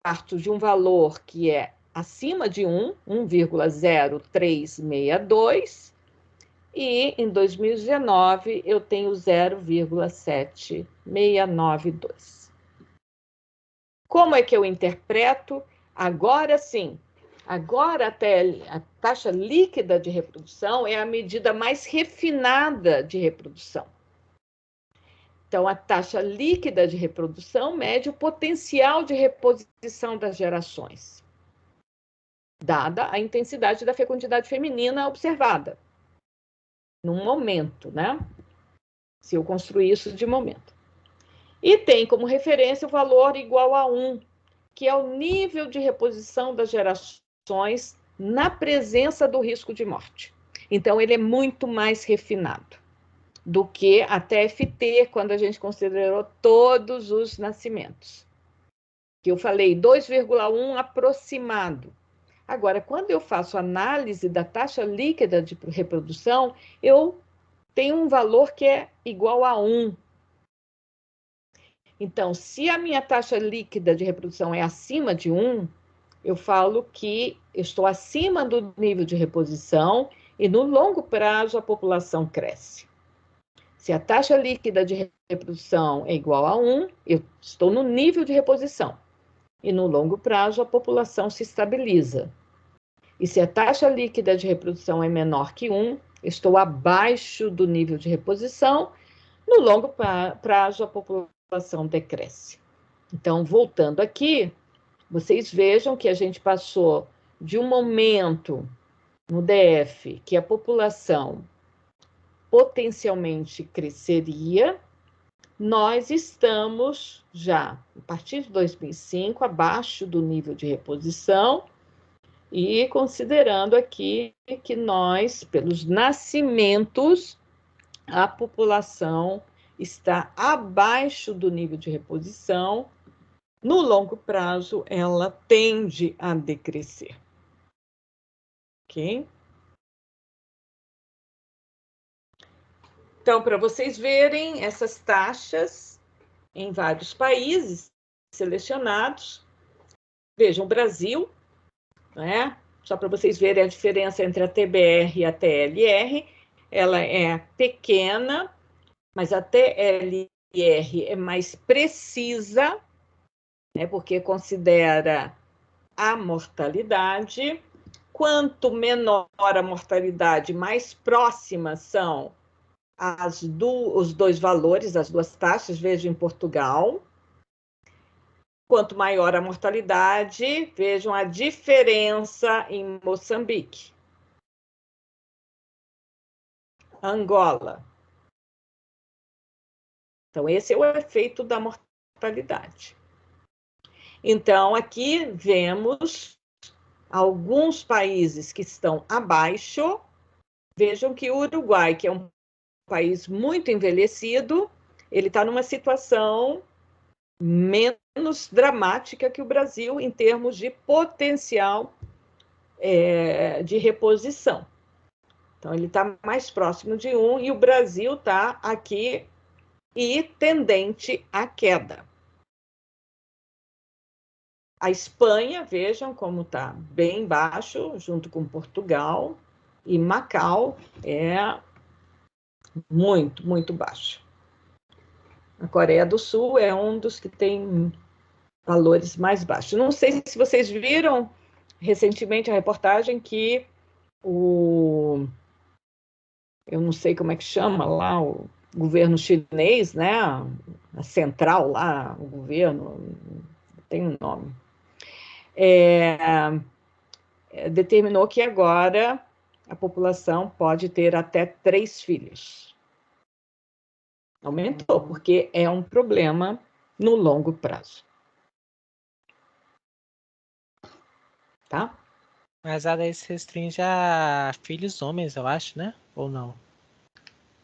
parto de um valor que é acima de 1,0362, e em 2019 eu tenho 0,7692. Como é que eu interpreto? Agora sim, agora até a taxa líquida de reprodução é a medida mais refinada de reprodução. Então, a taxa líquida de reprodução mede o potencial de reposição das gerações, dada a intensidade da fecundidade feminina observada, num momento, né? Se eu construir isso de momento. E tem como referência o valor igual a 1, que é o nível de reposição das gerações na presença do risco de morte. Então, ele é muito mais refinado do que a TFT, quando a gente considerou todos os nascimentos. Que eu falei 2,1 aproximado. Agora, quando eu faço análise da taxa líquida de reprodução, eu tenho um valor que é igual a 1. Então, se a minha taxa líquida de reprodução é acima de 1, eu falo que eu estou acima do nível de reposição e no longo prazo a população cresce. Se a taxa líquida de reprodução é igual a 1, eu estou no nível de reposição. E no longo prazo, a população se estabiliza. E se a taxa líquida de reprodução é menor que 1, estou abaixo do nível de reposição. No longo prazo, a população decresce. Então, voltando aqui, vocês vejam que a gente passou de um momento no DF que a população potencialmente cresceria, nós estamos já, a partir de 2005, abaixo do nível de reposição, E considerando aqui que nós, pelos nascimentos, a população está abaixo do nível de reposição, no longo prazo, ela tende a decrescer. Ok? Então, para vocês verem essas taxas em vários países selecionados, vejam o Brasil, né? Só para vocês verem a diferença entre a TBR e a TLR, ela é pequena, mas a TLR é mais precisa, né? Porque considera a mortalidade. Quanto menor a mortalidade, mais próximas são os dois valores, as duas taxas, veja em Portugal. Quanto maior a mortalidade, vejam a diferença em Moçambique. Angola. Então, esse é o efeito da mortalidade. Então, aqui vemos alguns países que estão abaixo. Vejam que o Uruguai, que é um país muito envelhecido, ele está numa situação menos dramática que o Brasil em termos de potencial de reposição. Então, ele está mais próximo de 1 e o Brasil está aqui e tendente à queda. A Espanha, vejam como está bem baixo, junto com Portugal, e Macau é muito, muito baixo. A Coreia do Sul é um dos que tem valores mais baixos. Não sei se vocês viram recentemente a reportagem que eu não sei como é que chama lá, o governo chinês, né? A central lá, o governo, tem um nome, determinou que agora a população pode ter até 3 filhos. Aumentou, porque é um problema no longo prazo. Tá? Mas a lei se restringe a filhos homens, eu acho, né? Ou não?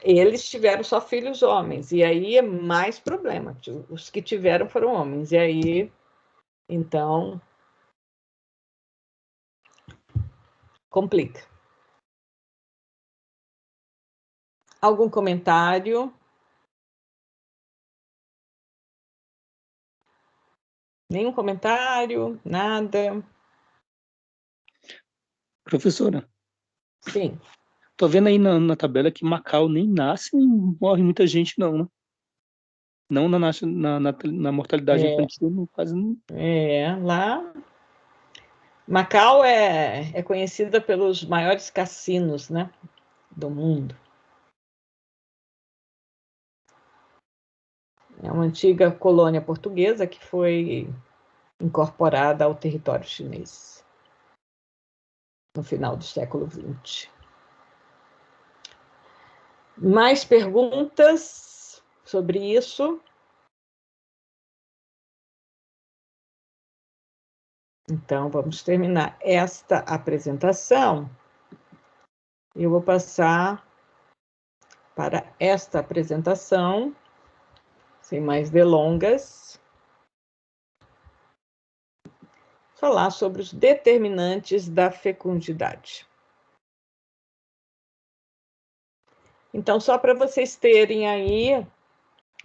Eles tiveram só filhos homens, e aí é mais problema. Os que tiveram foram homens, e aí, então, complica. Algum comentário? Nenhum comentário? Nada? Professora, Sim. tô vendo aí na tabela que Macau nem nasce nem morre muita gente, não, né? Não na mortalidade infantil, não, quase não. Lá. Macau é conhecida pelos maiores cassinos, né, do mundo. É uma antiga colônia portuguesa que foi incorporada ao território chinês no final do século XX. Mais perguntas sobre isso? Então, vamos terminar esta apresentação. Eu vou passar para esta apresentação, sem mais delongas, falar sobre os determinantes da fecundidade. Então, só para vocês terem aí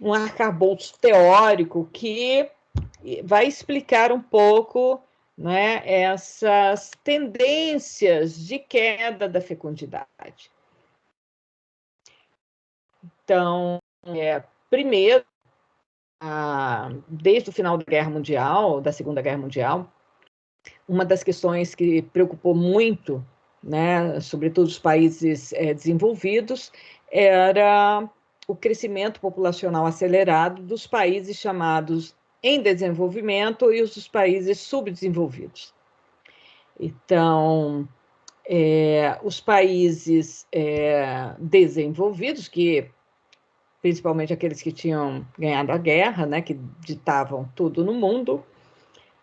um arcabouço teórico que vai explicar um pouco, né, essas tendências de queda da fecundidade. Então, primeiro, desde o final da Guerra Mundial, da Segunda Guerra Mundial, uma das questões que preocupou muito, né, sobretudo os países desenvolvidos, era o crescimento populacional acelerado dos países chamados em desenvolvimento e os dos países subdesenvolvidos. Então, os países desenvolvidos, que principalmente aqueles que tinham ganhado a guerra, né, que ditavam tudo no mundo,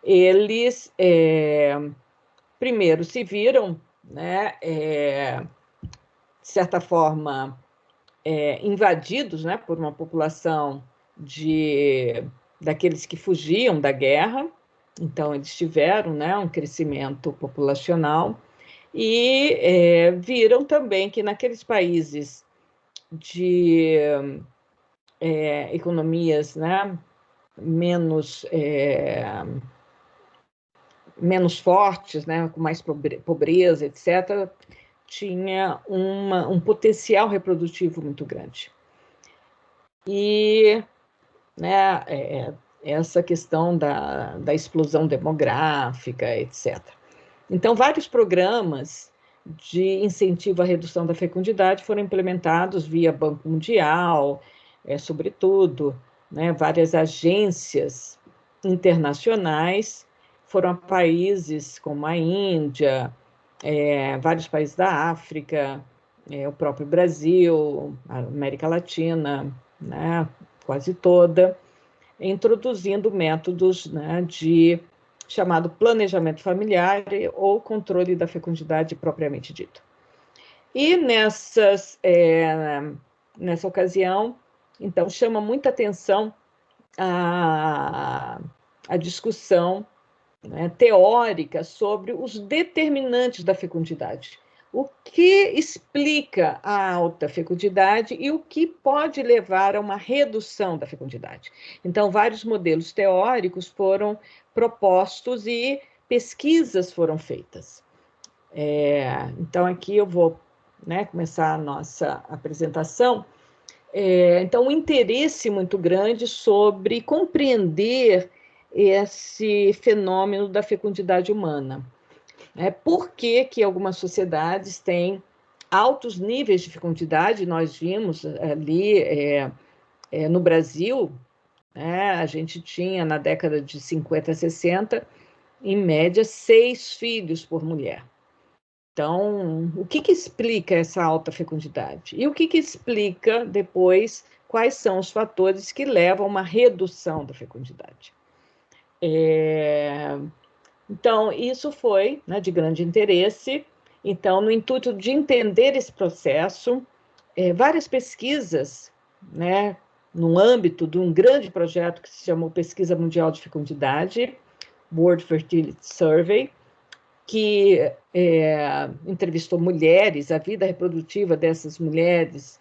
eles primeiro, se viram, né, de certa forma, invadidos, né, por uma população daqueles que fugiam da guerra. Então, eles tiveram, né, um crescimento populacional e viram também que naqueles países de economias, né, menos fortes, né, com mais pobreza, etc., tinha um potencial reprodutivo muito grande. E, né, essa questão da explosão demográfica, etc. Então, vários programas de incentivo à redução da fecundidade foram implementados via Banco Mundial, sobretudo, né, várias agências internacionais foram a países como a Índia, vários países da África, o próprio Brasil, a América Latina, né, quase toda, introduzindo métodos, né, chamado planejamento familiar ou controle da fecundidade propriamente dito. E nessa ocasião, então, chama muita atenção a discussão, né, teórica sobre os determinantes da fecundidade. O que explica a alta fecundidade e o que pode levar a uma redução da fecundidade. Então, vários modelos teóricos foram propostos e pesquisas foram feitas. Então, aqui eu vou, né, começar a nossa apresentação. Então, um interesse muito grande sobre compreender esse fenômeno da fecundidade humana. Por que algumas sociedades têm altos níveis de fecundidade? Nós vimos ali no Brasil, a gente tinha na década de 50, 60, em média, 6 filhos por mulher. Então, o que explica essa alta fecundidade? E o que explica, depois, quais são os fatores que levam a uma redução da fecundidade? Então, isso foi, né, de grande interesse. Então, no intuito de entender esse processo, várias pesquisas, né, no âmbito de um grande projeto que se chamou Pesquisa Mundial de Fecundidade, World Fertility Survey, que entrevistou mulheres, a vida reprodutiva dessas mulheres,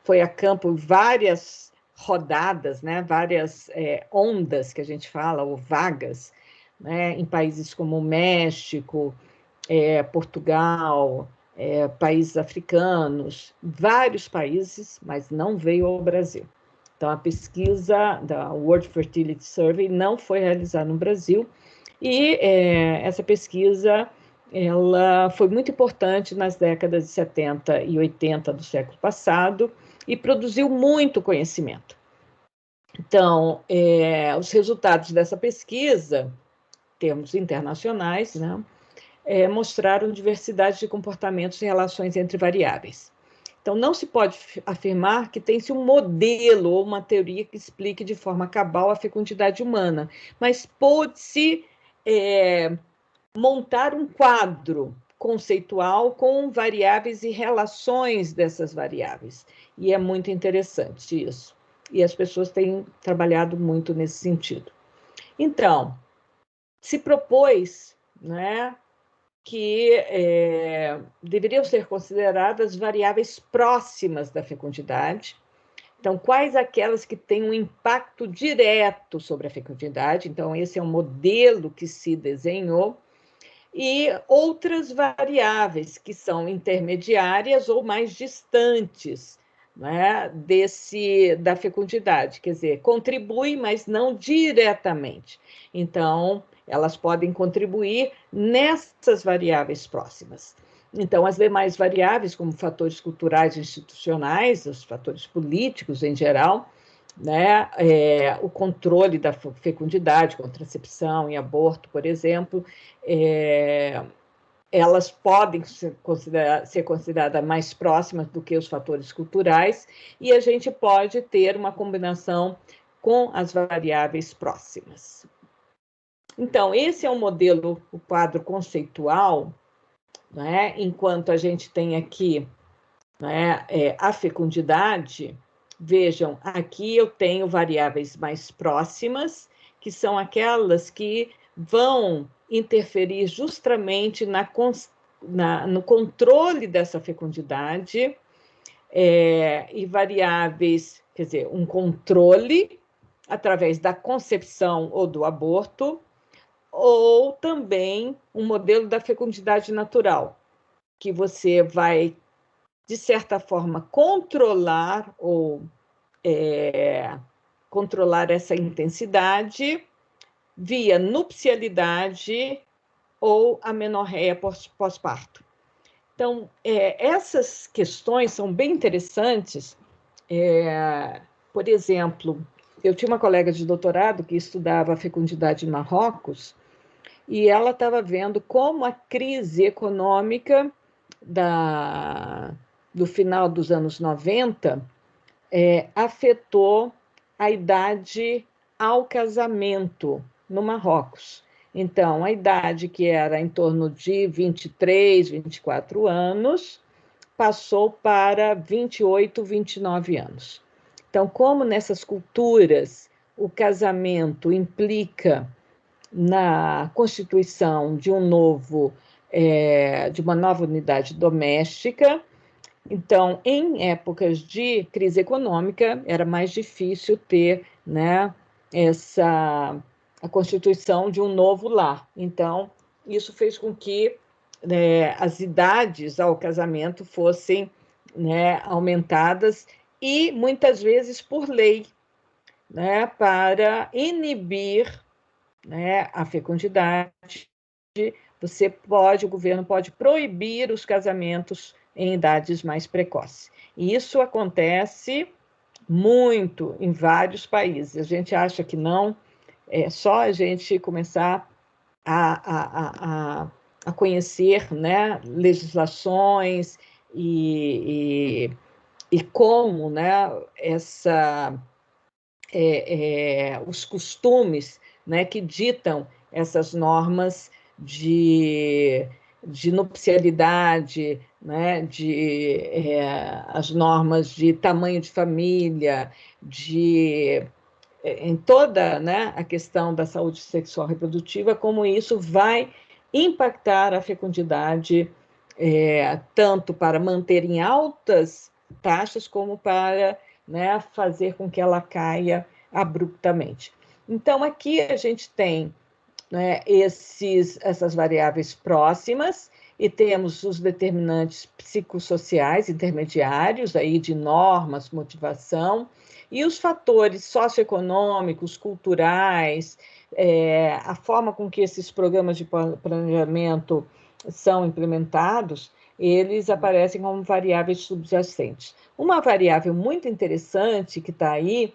foi a campo várias rodadas, né, várias ondas que a gente fala, ou vagas, né, em países como o México, Portugal, países africanos, vários países, mas não veio ao Brasil. Então, a pesquisa da World Fertility Survey não foi realizada no Brasil, e essa pesquisa ela foi muito importante nas décadas de 70 e 80 do século passado e produziu muito conhecimento. Então, os resultados dessa pesquisa, em termos internacionais, né, mostraram diversidade de comportamentos e relações entre variáveis. Então, não se pode afirmar que tem-se um modelo ou uma teoria que explique de forma cabal a fecundidade humana, mas pode-se montar um quadro conceitual com variáveis e relações dessas variáveis. E é muito interessante isso. E as pessoas têm trabalhado muito nesse sentido. Então, se propôs, né, que deveriam ser consideradas variáveis próximas da fecundidade. Então, quais aquelas que têm um impacto direto sobre a fecundidade? Então, esse é um modelo que se desenhou. E outras variáveis que são intermediárias ou mais distantes, né, da fecundidade, quer dizer, contribuem, mas não diretamente. Então, elas podem contribuir nessas variáveis próximas. Então, as demais variáveis, como fatores culturais e institucionais, os fatores políticos em geral, né, o controle da fecundidade, contracepção e aborto, por exemplo, elas podem ser consideradas mais próximas do que os fatores culturais, e a gente pode ter uma combinação com as variáveis próximas. Então, esse é um modelo, o quadro conceitual, né? Enquanto a gente tem aqui, né, a fecundidade, vejam, aqui eu tenho variáveis mais próximas, que são aquelas que vão interferir justamente no controle dessa fecundidade, e variáveis, quer dizer, um controle através da concepção ou do aborto, ou também um modelo da fecundidade natural, que você vai, de certa forma, controlar controlar essa intensidade via nupcialidade ou amenorreia pós-parto. Então, essas questões são bem interessantes. Por exemplo, eu tinha uma colega de doutorado que estudava a fecundidade em Marrocos, e ela estava vendo como a crise econômica do final dos anos 90 afetou a idade ao casamento no Marrocos. Então, a idade que era em torno de 23, 24 anos, passou para 28, 29 anos. Então, como nessas culturas o casamento implica na constituição de de uma nova unidade doméstica, então, em épocas de crise econômica, era mais difícil ter, né, a constituição de um novo lar. Então, isso fez com que as idades ao casamento fossem, né, aumentadas, e muitas vezes por lei, né, para inibir, né, a fecundidade. O governo pode proibir os casamentos em idades mais precoces. E isso acontece muito em vários países. A gente acha que não, é só a gente começar a conhecer, né, legislações e como, né, os costumes, né, que ditam essas normas de nupcialidade, né, as normas de tamanho de família, em toda, né, a questão da saúde sexual reprodutiva, como isso vai impactar a fecundidade, tanto para manter em altas taxas, como para, né, fazer com que ela caia abruptamente. Então, aqui a gente tem, né, essas variáveis próximas, e temos os determinantes psicossociais intermediários, aí de normas, motivação, e os fatores socioeconômicos, culturais, a forma com que esses programas de planejamento são implementados, eles aparecem como variáveis subjacentes. Uma variável muito interessante que está aí,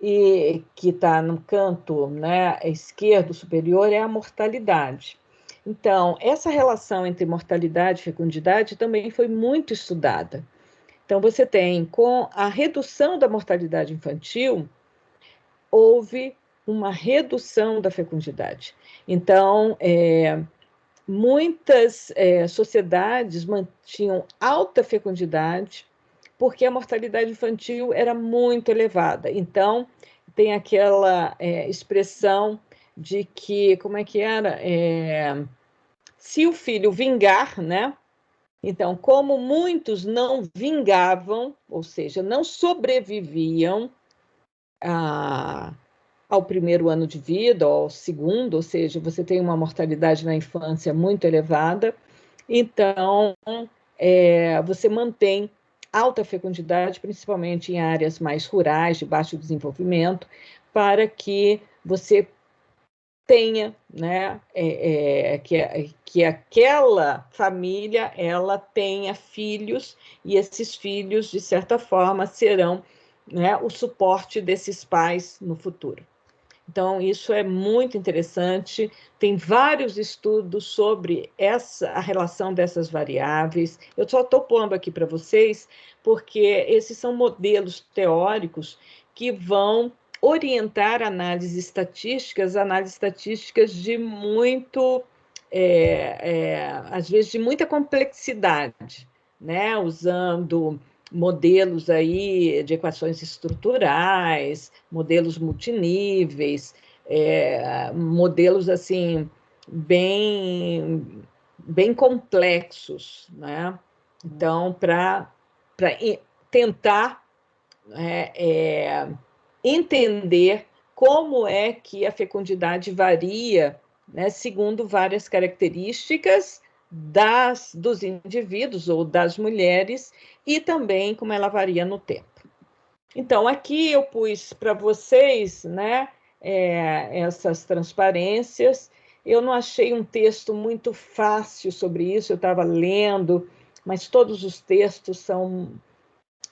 e que está no canto, né, esquerdo superior, é a mortalidade. Então, essa relação entre mortalidade e fecundidade também foi muito estudada. Então, você tem, com a redução da mortalidade infantil, houve uma redução da fecundidade. Então, muitas sociedades mantinham alta fecundidade, porque a mortalidade infantil era muito elevada. Então, tem aquela expressão de que, como é que era? Se o filho vingar, né? Então, como muitos não vingavam, ou seja, não sobreviviam ao primeiro ano de vida, ou ao segundo, ou seja, você tem uma mortalidade na infância muito elevada, então você mantém alta fecundidade, principalmente em áreas mais rurais, de baixo desenvolvimento, para que você tenha, né, que aquela família ela tenha filhos, e esses filhos, de certa forma, serão, né, o suporte desses pais no futuro. Então, isso é muito interessante. Tem vários estudos sobre a relação dessas variáveis. Eu só estou pondo aqui para vocês, porque esses são modelos teóricos que vão orientar análises estatísticas de muito, às vezes, de muita complexidade, né? Usando modelos aí de equações estruturais, modelos multiníveis, modelos assim bem complexos, né? Então, para tentar entender como é que a fecundidade varia, né, segundo várias características dos indivíduos ou das mulheres e também como ela varia no tempo. Então, aqui eu pus para vocês, né, essas transparências. Eu não achei um texto muito fácil sobre isso, eu estava lendo, mas todos os textos são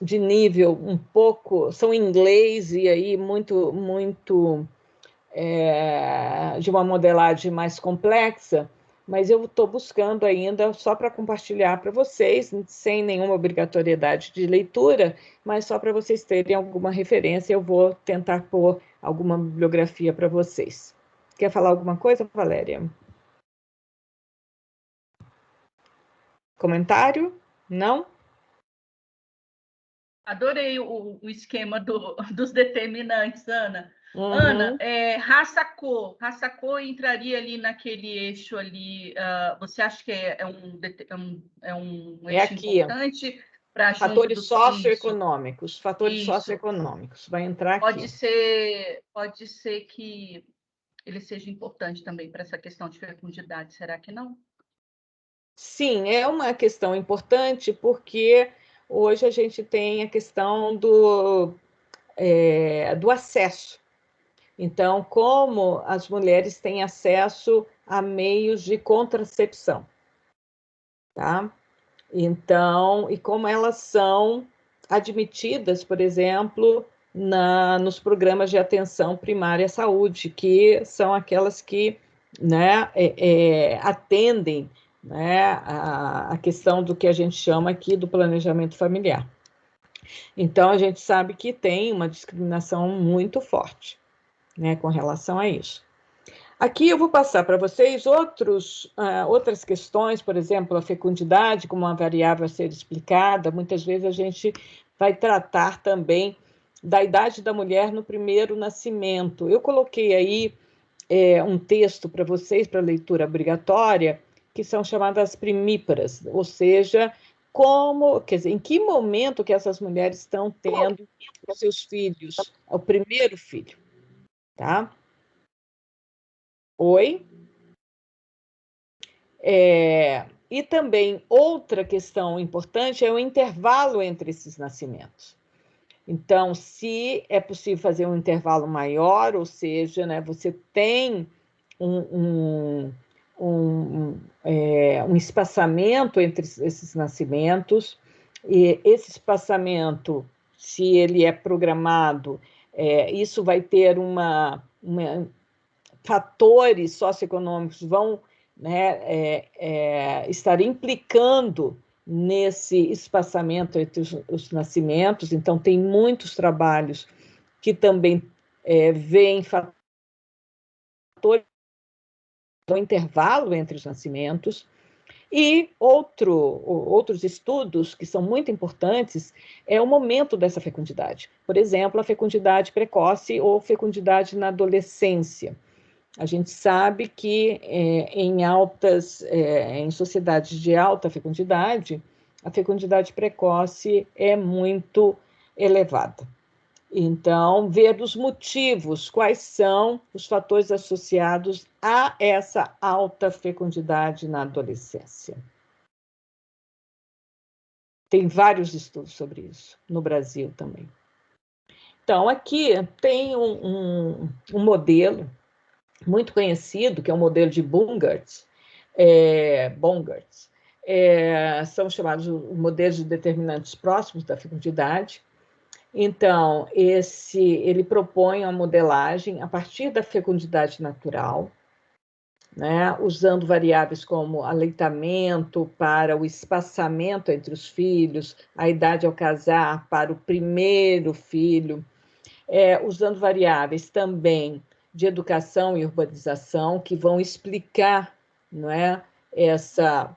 de nível um pouco, são em inglês e aí muito de uma modelagem mais complexa, mas eu estou buscando ainda só para compartilhar para vocês, sem nenhuma obrigatoriedade de leitura, mas só para vocês terem alguma referência, eu vou tentar pôr alguma bibliografia para vocês. Quer falar alguma coisa, Valéria? Comentário? Não? Adorei o esquema dos determinantes, Ana. Uhum. Ana, raça-cor. Raça-cor entraria ali naquele eixo ali. Você acha que é um eixo aqui, importante para fatores socioeconômicos. Fatores socioeconômicos. Vai entrar aqui. Pode ser que ele seja importante também para essa questão de fecundidade. Será que não? Sim, é uma questão importante porque hoje a gente tem a questão do acesso. Então, como as mulheres têm acesso a meios de contracepção, tá? Então, e como elas são admitidas, por exemplo, nos programas de atenção primária à saúde, que são aquelas que, né, atendem, né, a questão do que a gente chama aqui do planejamento familiar. Então, a gente sabe que tem uma discriminação muito forte, né, com relação a isso. Aqui eu vou passar para vocês outras questões, por exemplo, a fecundidade como uma variável a ser explicada. Muitas vezes a gente vai tratar também da idade da mulher no primeiro nascimento. Eu coloquei aí um texto para vocês, para leitura obrigatória, que são chamadas primíparas, ou seja, em que momento que essas mulheres estão tendo os seus filhos, o primeiro filho, tá? Oi? E também outra questão importante é o intervalo entre esses nascimentos. Então, se é possível fazer um intervalo maior, ou seja, né, você tem um espaçamento entre esses nascimentos, e esse espaçamento, se ele é programado, isso vai ter fatores socioeconômicos vão, né, estar implicando nesse espaçamento entre os nascimentos. Então, tem muitos trabalhos que também veem fatores do intervalo entre os nascimentos. E outros estudos que são muito importantes é o momento dessa fecundidade. Por exemplo, a fecundidade precoce ou fecundidade na adolescência. A gente sabe que em sociedades de alta fecundidade, a fecundidade precoce é muito elevada. Então, ver os motivos, quais são os fatores associados a essa alta fecundidade na adolescência. Tem vários estudos sobre isso, no Brasil também. Então, aqui tem um modelo muito conhecido, que é o modelo de Bongard, são chamados modelos de determinantes próximos da fecundidade. Então, ele propõe uma modelagem a partir da fecundidade natural, né, usando variáveis como aleitamento para o espaçamento entre os filhos, a idade ao casar para o primeiro filho, usando variáveis também de educação e urbanização, que vão explicar, não é, essa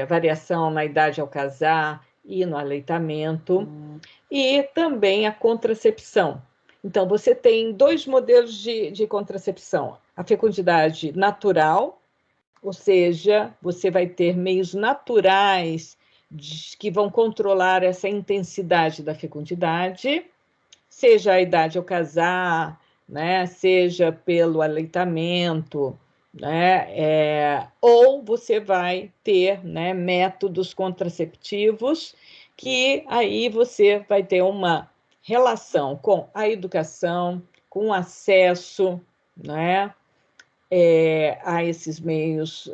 variação na idade ao casar e no aleitamento, e também a contracepção. Então, você tem dois modelos de contracepção: a fecundidade natural, ou seja, você vai ter meios naturais que vão controlar essa intensidade da fecundidade, seja a idade ao casar, né, seja pelo aleitamento, né, ou você vai ter, né, métodos contraceptivos, que aí você vai ter uma relação com a educação, com o acesso, né, a esses meios,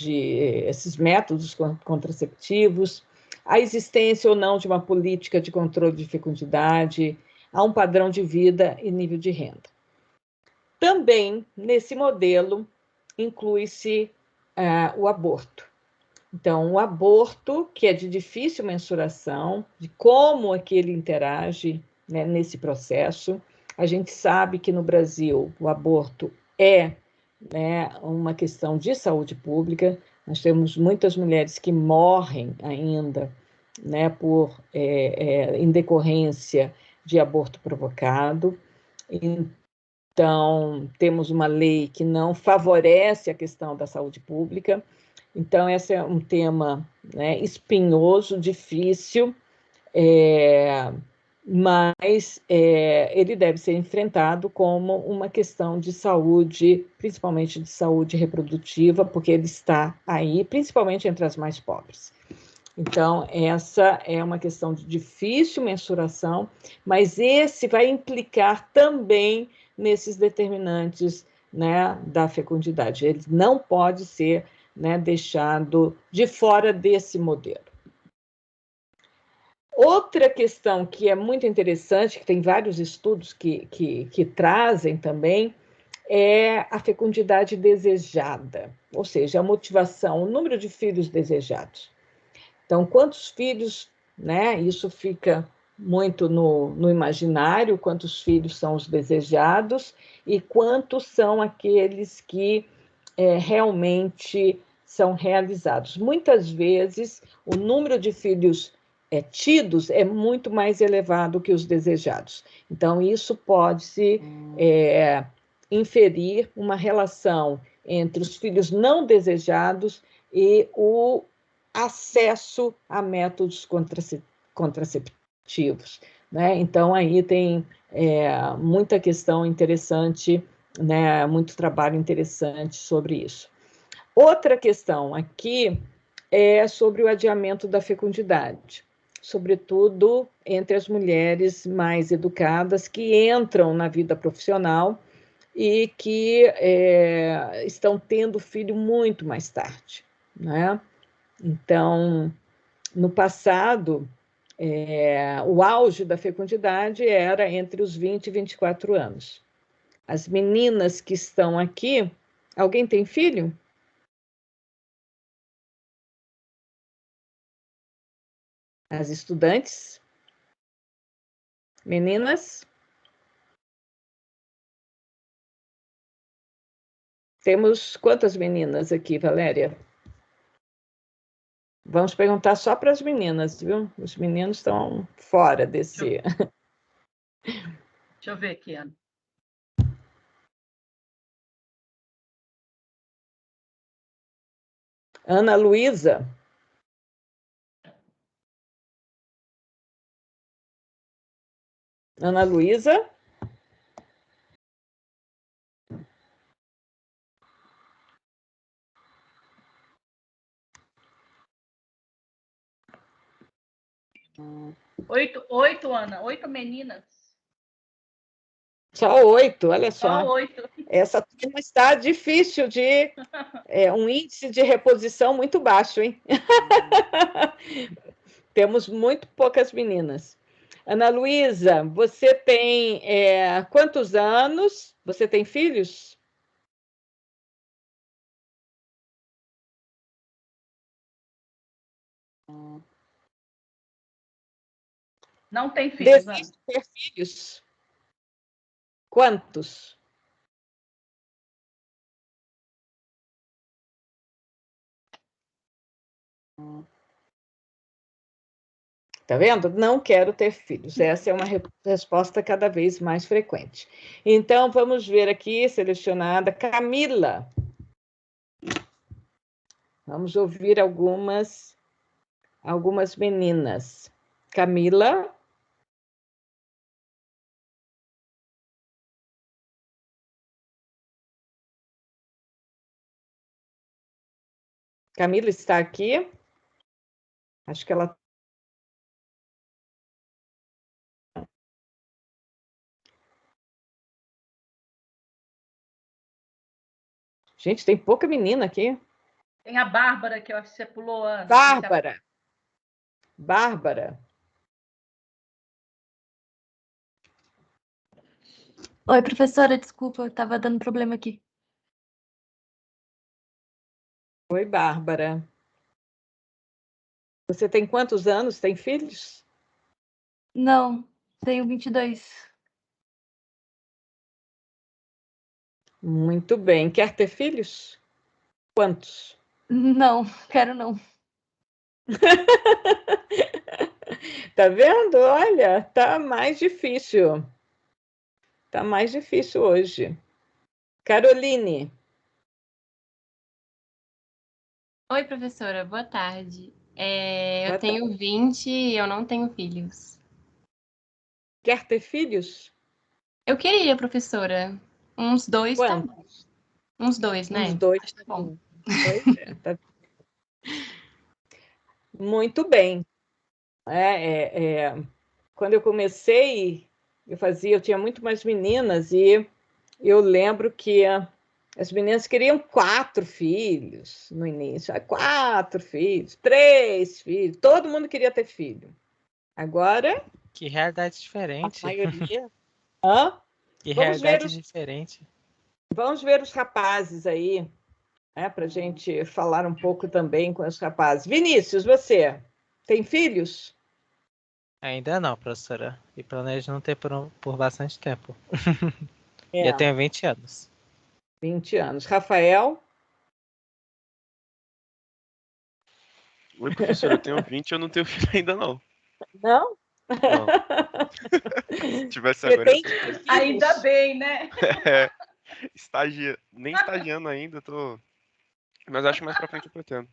esses métodos contraceptivos, a existência ou não de uma política de controle de fecundidade, a um padrão de vida e nível de renda. Também, nesse modelo, inclui-se o aborto. Então, o aborto, que é de difícil mensuração, de como é que ele interage, né, nesse processo. A gente sabe que no Brasil o aborto é, né, uma questão de saúde pública. Nós temos muitas mulheres que morrem ainda, né, em decorrência de aborto provocado. Então, temos uma lei que não favorece a questão da saúde pública. Então, esse é um tema, né, espinhoso, difícil, mas ele deve ser enfrentado como uma questão de saúde, principalmente de saúde reprodutiva, porque ele está aí, principalmente entre as mais pobres. Então, essa é uma questão de difícil mensuração, mas esse vai implicar também nesses determinantes, né, da fecundidade. Ele não pode ser, né, deixado de fora desse modelo. Outra questão que é muito interessante, que tem vários estudos que trazem também, é a fecundidade desejada, ou seja, a motivação, o número de filhos desejados. Então, quantos filhos, né? Isso fica muito no imaginário, quantos filhos são os desejados e quantos são aqueles que realmente são realizados. Muitas vezes, o número de filhos tidos é muito mais elevado que os desejados. Então, isso pode-se inferir uma relação entre os filhos não desejados e o acesso a métodos contraceptivos, né? Então, aí tem muita questão interessante, né? Muito trabalho interessante sobre isso. Outra questão aqui é sobre o adiamento da fecundidade, sobretudo entre as mulheres mais educadas que entram na vida profissional e que estão tendo filho muito mais tarde, né? Então, no passado, o auge da fecundidade era entre os 20 e 24 anos. As meninas que estão aqui, alguém tem filho? As estudantes? Meninas? Temos quantas meninas aqui, Valéria? Vamos perguntar só para as meninas, viu? Os meninos estão fora desse. Deixa eu ver aqui, Ana. Ana Luísa? Ana Luísa? Oito, Ana. 8 meninas. Só 8, olha só. Só 8. Essa turma está difícil de... um índice de reposição muito baixo, hein? Temos muito poucas meninas. Ana Luísa, você tem quantos anos? Você tem filhos? Não tem filhos, Ana. Desiste de ter filhos? Quantos? Tá vendo? Não quero ter filhos. Essa é uma resposta cada vez mais frequente. Então, vamos ver aqui, selecionada, Camila. Vamos ouvir algumas meninas. Camila. Camila está aqui? Acho que ela... Gente, tem pouca menina aqui. Tem a Bárbara, que eu acho que você pulou, Ana. Bárbara. Bárbara. Oi, professora, desculpa, estava dando problema aqui. Oi, Bárbara. Você tem quantos anos? Tem filhos? Não, tenho 22. Muito bem. Quer ter filhos? Quantos? Não, quero não. Tá vendo? Olha, tá mais difícil. Tá mais difícil hoje. Caroline. Oi, professora, boa tarde. Boa Eu tenho 20 e eu não tenho filhos. Quer ter filhos? Eu queria, professora, uns 2, tá bom. Quantos? Uns 2, né? Uns 2. Acho que tá bom. Pois é, tá... Muito bem. Quando eu comecei, eu tinha muito mais meninas e eu lembro que as meninas queriam 4 filhos no início. 4 filhos, 3 filhos, todo mundo queria ter filho. Agora, Que realidade a diferente. maioria... Hã? Que Vamos ver realidade diferente. Vamos ver os rapazes aí, né, para a gente falar um pouco também com os rapazes. Vinícius, você tem filhos? Ainda não, professora. E planejo não ter por bastante tempo. É, E eu tenho 20 anos. 20 anos. Rafael? Oi, professor, eu tenho 20 e eu não tenho filho ainda, não. Não? Não. Se tivesse agora, Pretende eu ter filhos? Ainda bem, né? nem estagiando ainda, tô. Mas acho que mais pra frente eu pretendo.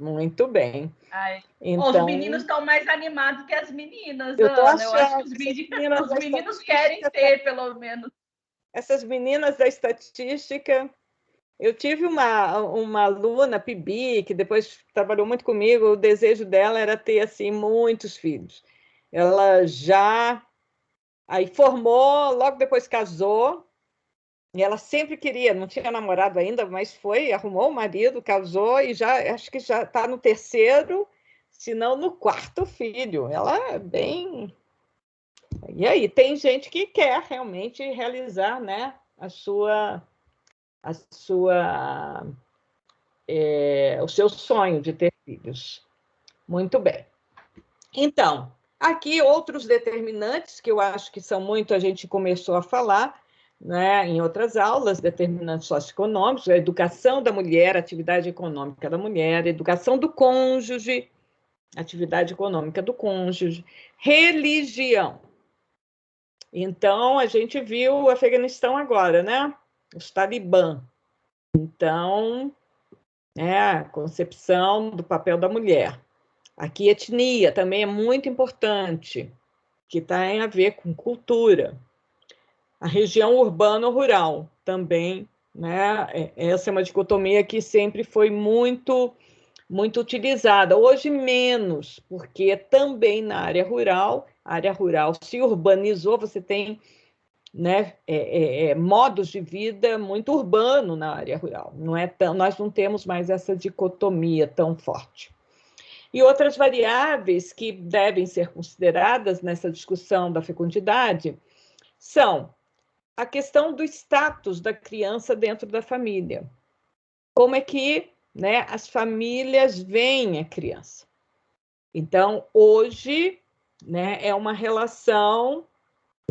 Muito bem. Ai. Então, Os meninos estão mais animados que as meninas, eu tô Ana. Eu acho que achando os que essas meninos querem ter, pelo menos. essas meninas da estatística... Eu tive uma aluna, Pibi, que depois trabalhou muito comigo, o desejo dela era ter, assim, muitos filhos. Ela já... Aí formou, logo depois casou, e ela sempre queria, não tinha namorado ainda, mas arrumou o marido, casou, e já acho que já está no 3º, se não no 4º filho. Ela é bem... E aí, tem gente que quer realmente realizar, né, o seu sonho de ter filhos. Muito bem. Então, aqui outros determinantes que eu acho que são muito, a gente começou a falar, né, em outras aulas, determinantes socioeconômicos, a educação da mulher, a atividade econômica da mulher, a educação do cônjuge, atividade econômica do cônjuge, religião. Então, a gente viu o Afeganistão agora, né? Os Talibã. Então, a concepção do papel da mulher. Aqui, etnia também é muito importante, que tem a ver com cultura. A região urbana ou rural também, né? Essa é uma dicotomia que sempre foi muito utilizada. Hoje, menos, porque também na área rural se urbanizou, você tem, né, modos de vida muito urbano na área rural. Nós não temos mais essa dicotomia tão forte. E outras variáveis que devem ser consideradas nessa discussão da fecundidade são a questão do status da criança dentro da família. Como é que, né, as famílias veem a criança? Então, hoje, né, é uma relação,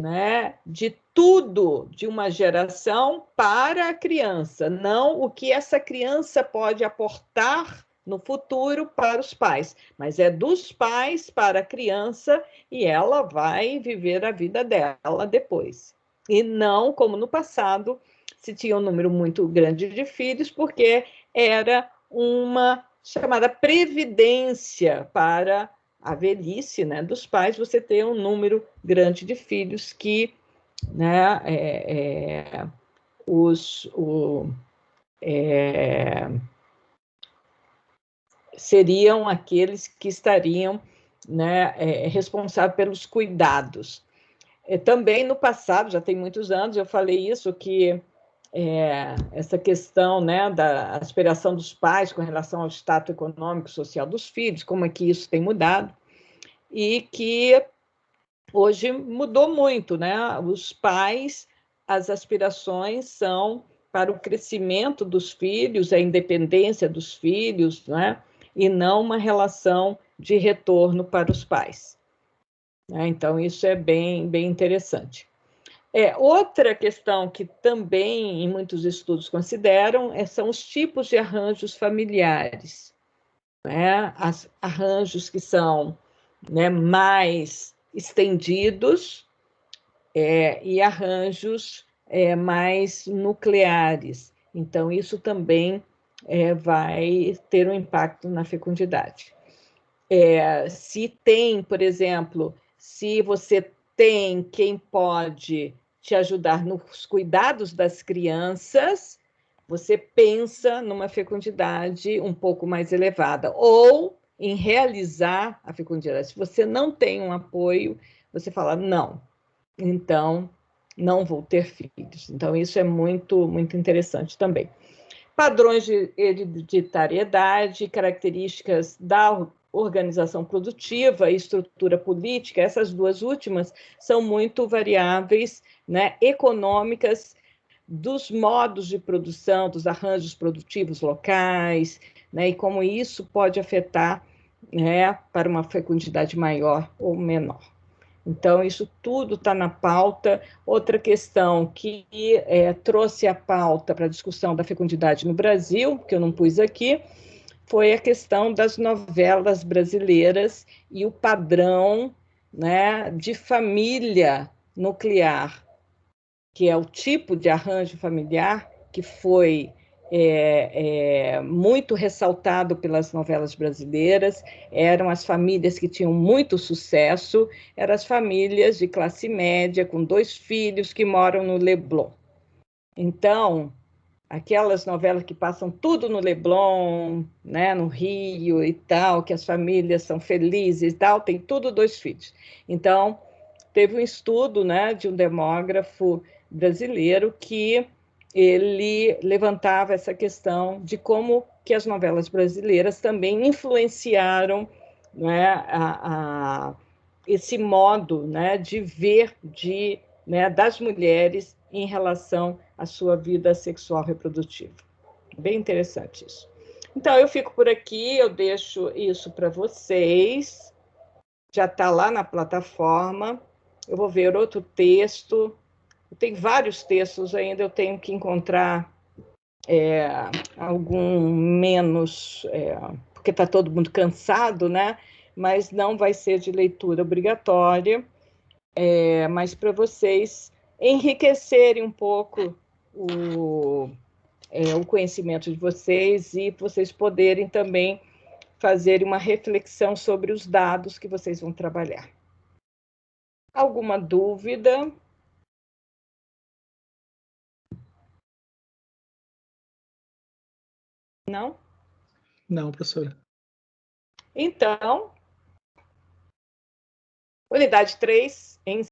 né, de tudo de uma geração para a criança, não o que essa criança pode aportar no futuro para os pais, mas é dos pais para a criança e ela vai viver a vida dela depois. E não como no passado, se tinha um número muito grande de filhos, porque era uma chamada previdência para a velhice, né, dos pais, você ter um número grande de filhos que, né, seriam aqueles que estariam, né, responsáveis pelos cuidados. Também no passado, já tem muitos anos, eu falei isso, que essa questão, né, da aspiração dos pais com relação ao status econômico e social dos filhos, como é que isso tem mudado, e que hoje mudou muito, né? Os pais, as aspirações são para o crescimento dos filhos, a independência dos filhos, né? E não uma relação de retorno para os pais. Então, isso é bem, bem interessante. Outra questão que também em muitos estudos consideram são os tipos de arranjos familiares, né? Arranjos que são, né, mais estendidos e arranjos mais nucleares. Então, isso também vai ter um impacto na fecundidade. Se tem, por exemplo, se você tem quem pode te ajudar nos cuidados das crianças, você pensa numa fecundidade um pouco mais elevada, ou em realizar a fecundidade. Se você não tem um apoio, você fala, não, então não vou ter filhos. Então, isso é muito, muito interessante também. Padrões de hereditariedade, características da organização produtiva e estrutura política, essas duas últimas são muito variáveis, né, econômicas, dos modos de produção, dos arranjos produtivos locais, né, e como isso pode afetar, né, para uma fecundidade maior ou menor. Então, isso tudo está na pauta. Outra questão que trouxe a pauta para a discussão da fecundidade no Brasil, que eu não pus aqui, foi a questão das novelas brasileiras e o padrão, né, de família nuclear, que é o tipo de arranjo familiar que foi muito ressaltado pelas novelas brasileiras. Eram as famílias que tinham muito sucesso, eram as famílias de classe média, com 2 filhos que moram no Leblon. Então, aquelas novelas que passam tudo no Leblon, né, no Rio e tal, que as famílias são felizes e tal, tem tudo 2 filhos. Então, teve um estudo, né, de um demógrafo brasileiro que ele levantava essa questão de como que as novelas brasileiras também influenciaram, né, esse modo, né, de ver né, das mulheres em relação à sua vida sexual reprodutiva. Bem interessante isso. Então, eu fico por aqui, eu deixo isso para vocês. Já está lá na plataforma. Eu vou ver outro texto. Tem vários textos ainda, eu tenho que encontrar algum menos, porque está todo mundo cansado, né? Mas não vai ser de leitura obrigatória, mas para vocês enriquecerem um pouco o conhecimento de vocês e vocês poderem também fazer uma reflexão sobre os dados que vocês vão trabalhar. Alguma dúvida? Não? Não, professora. Então, unidade 3, em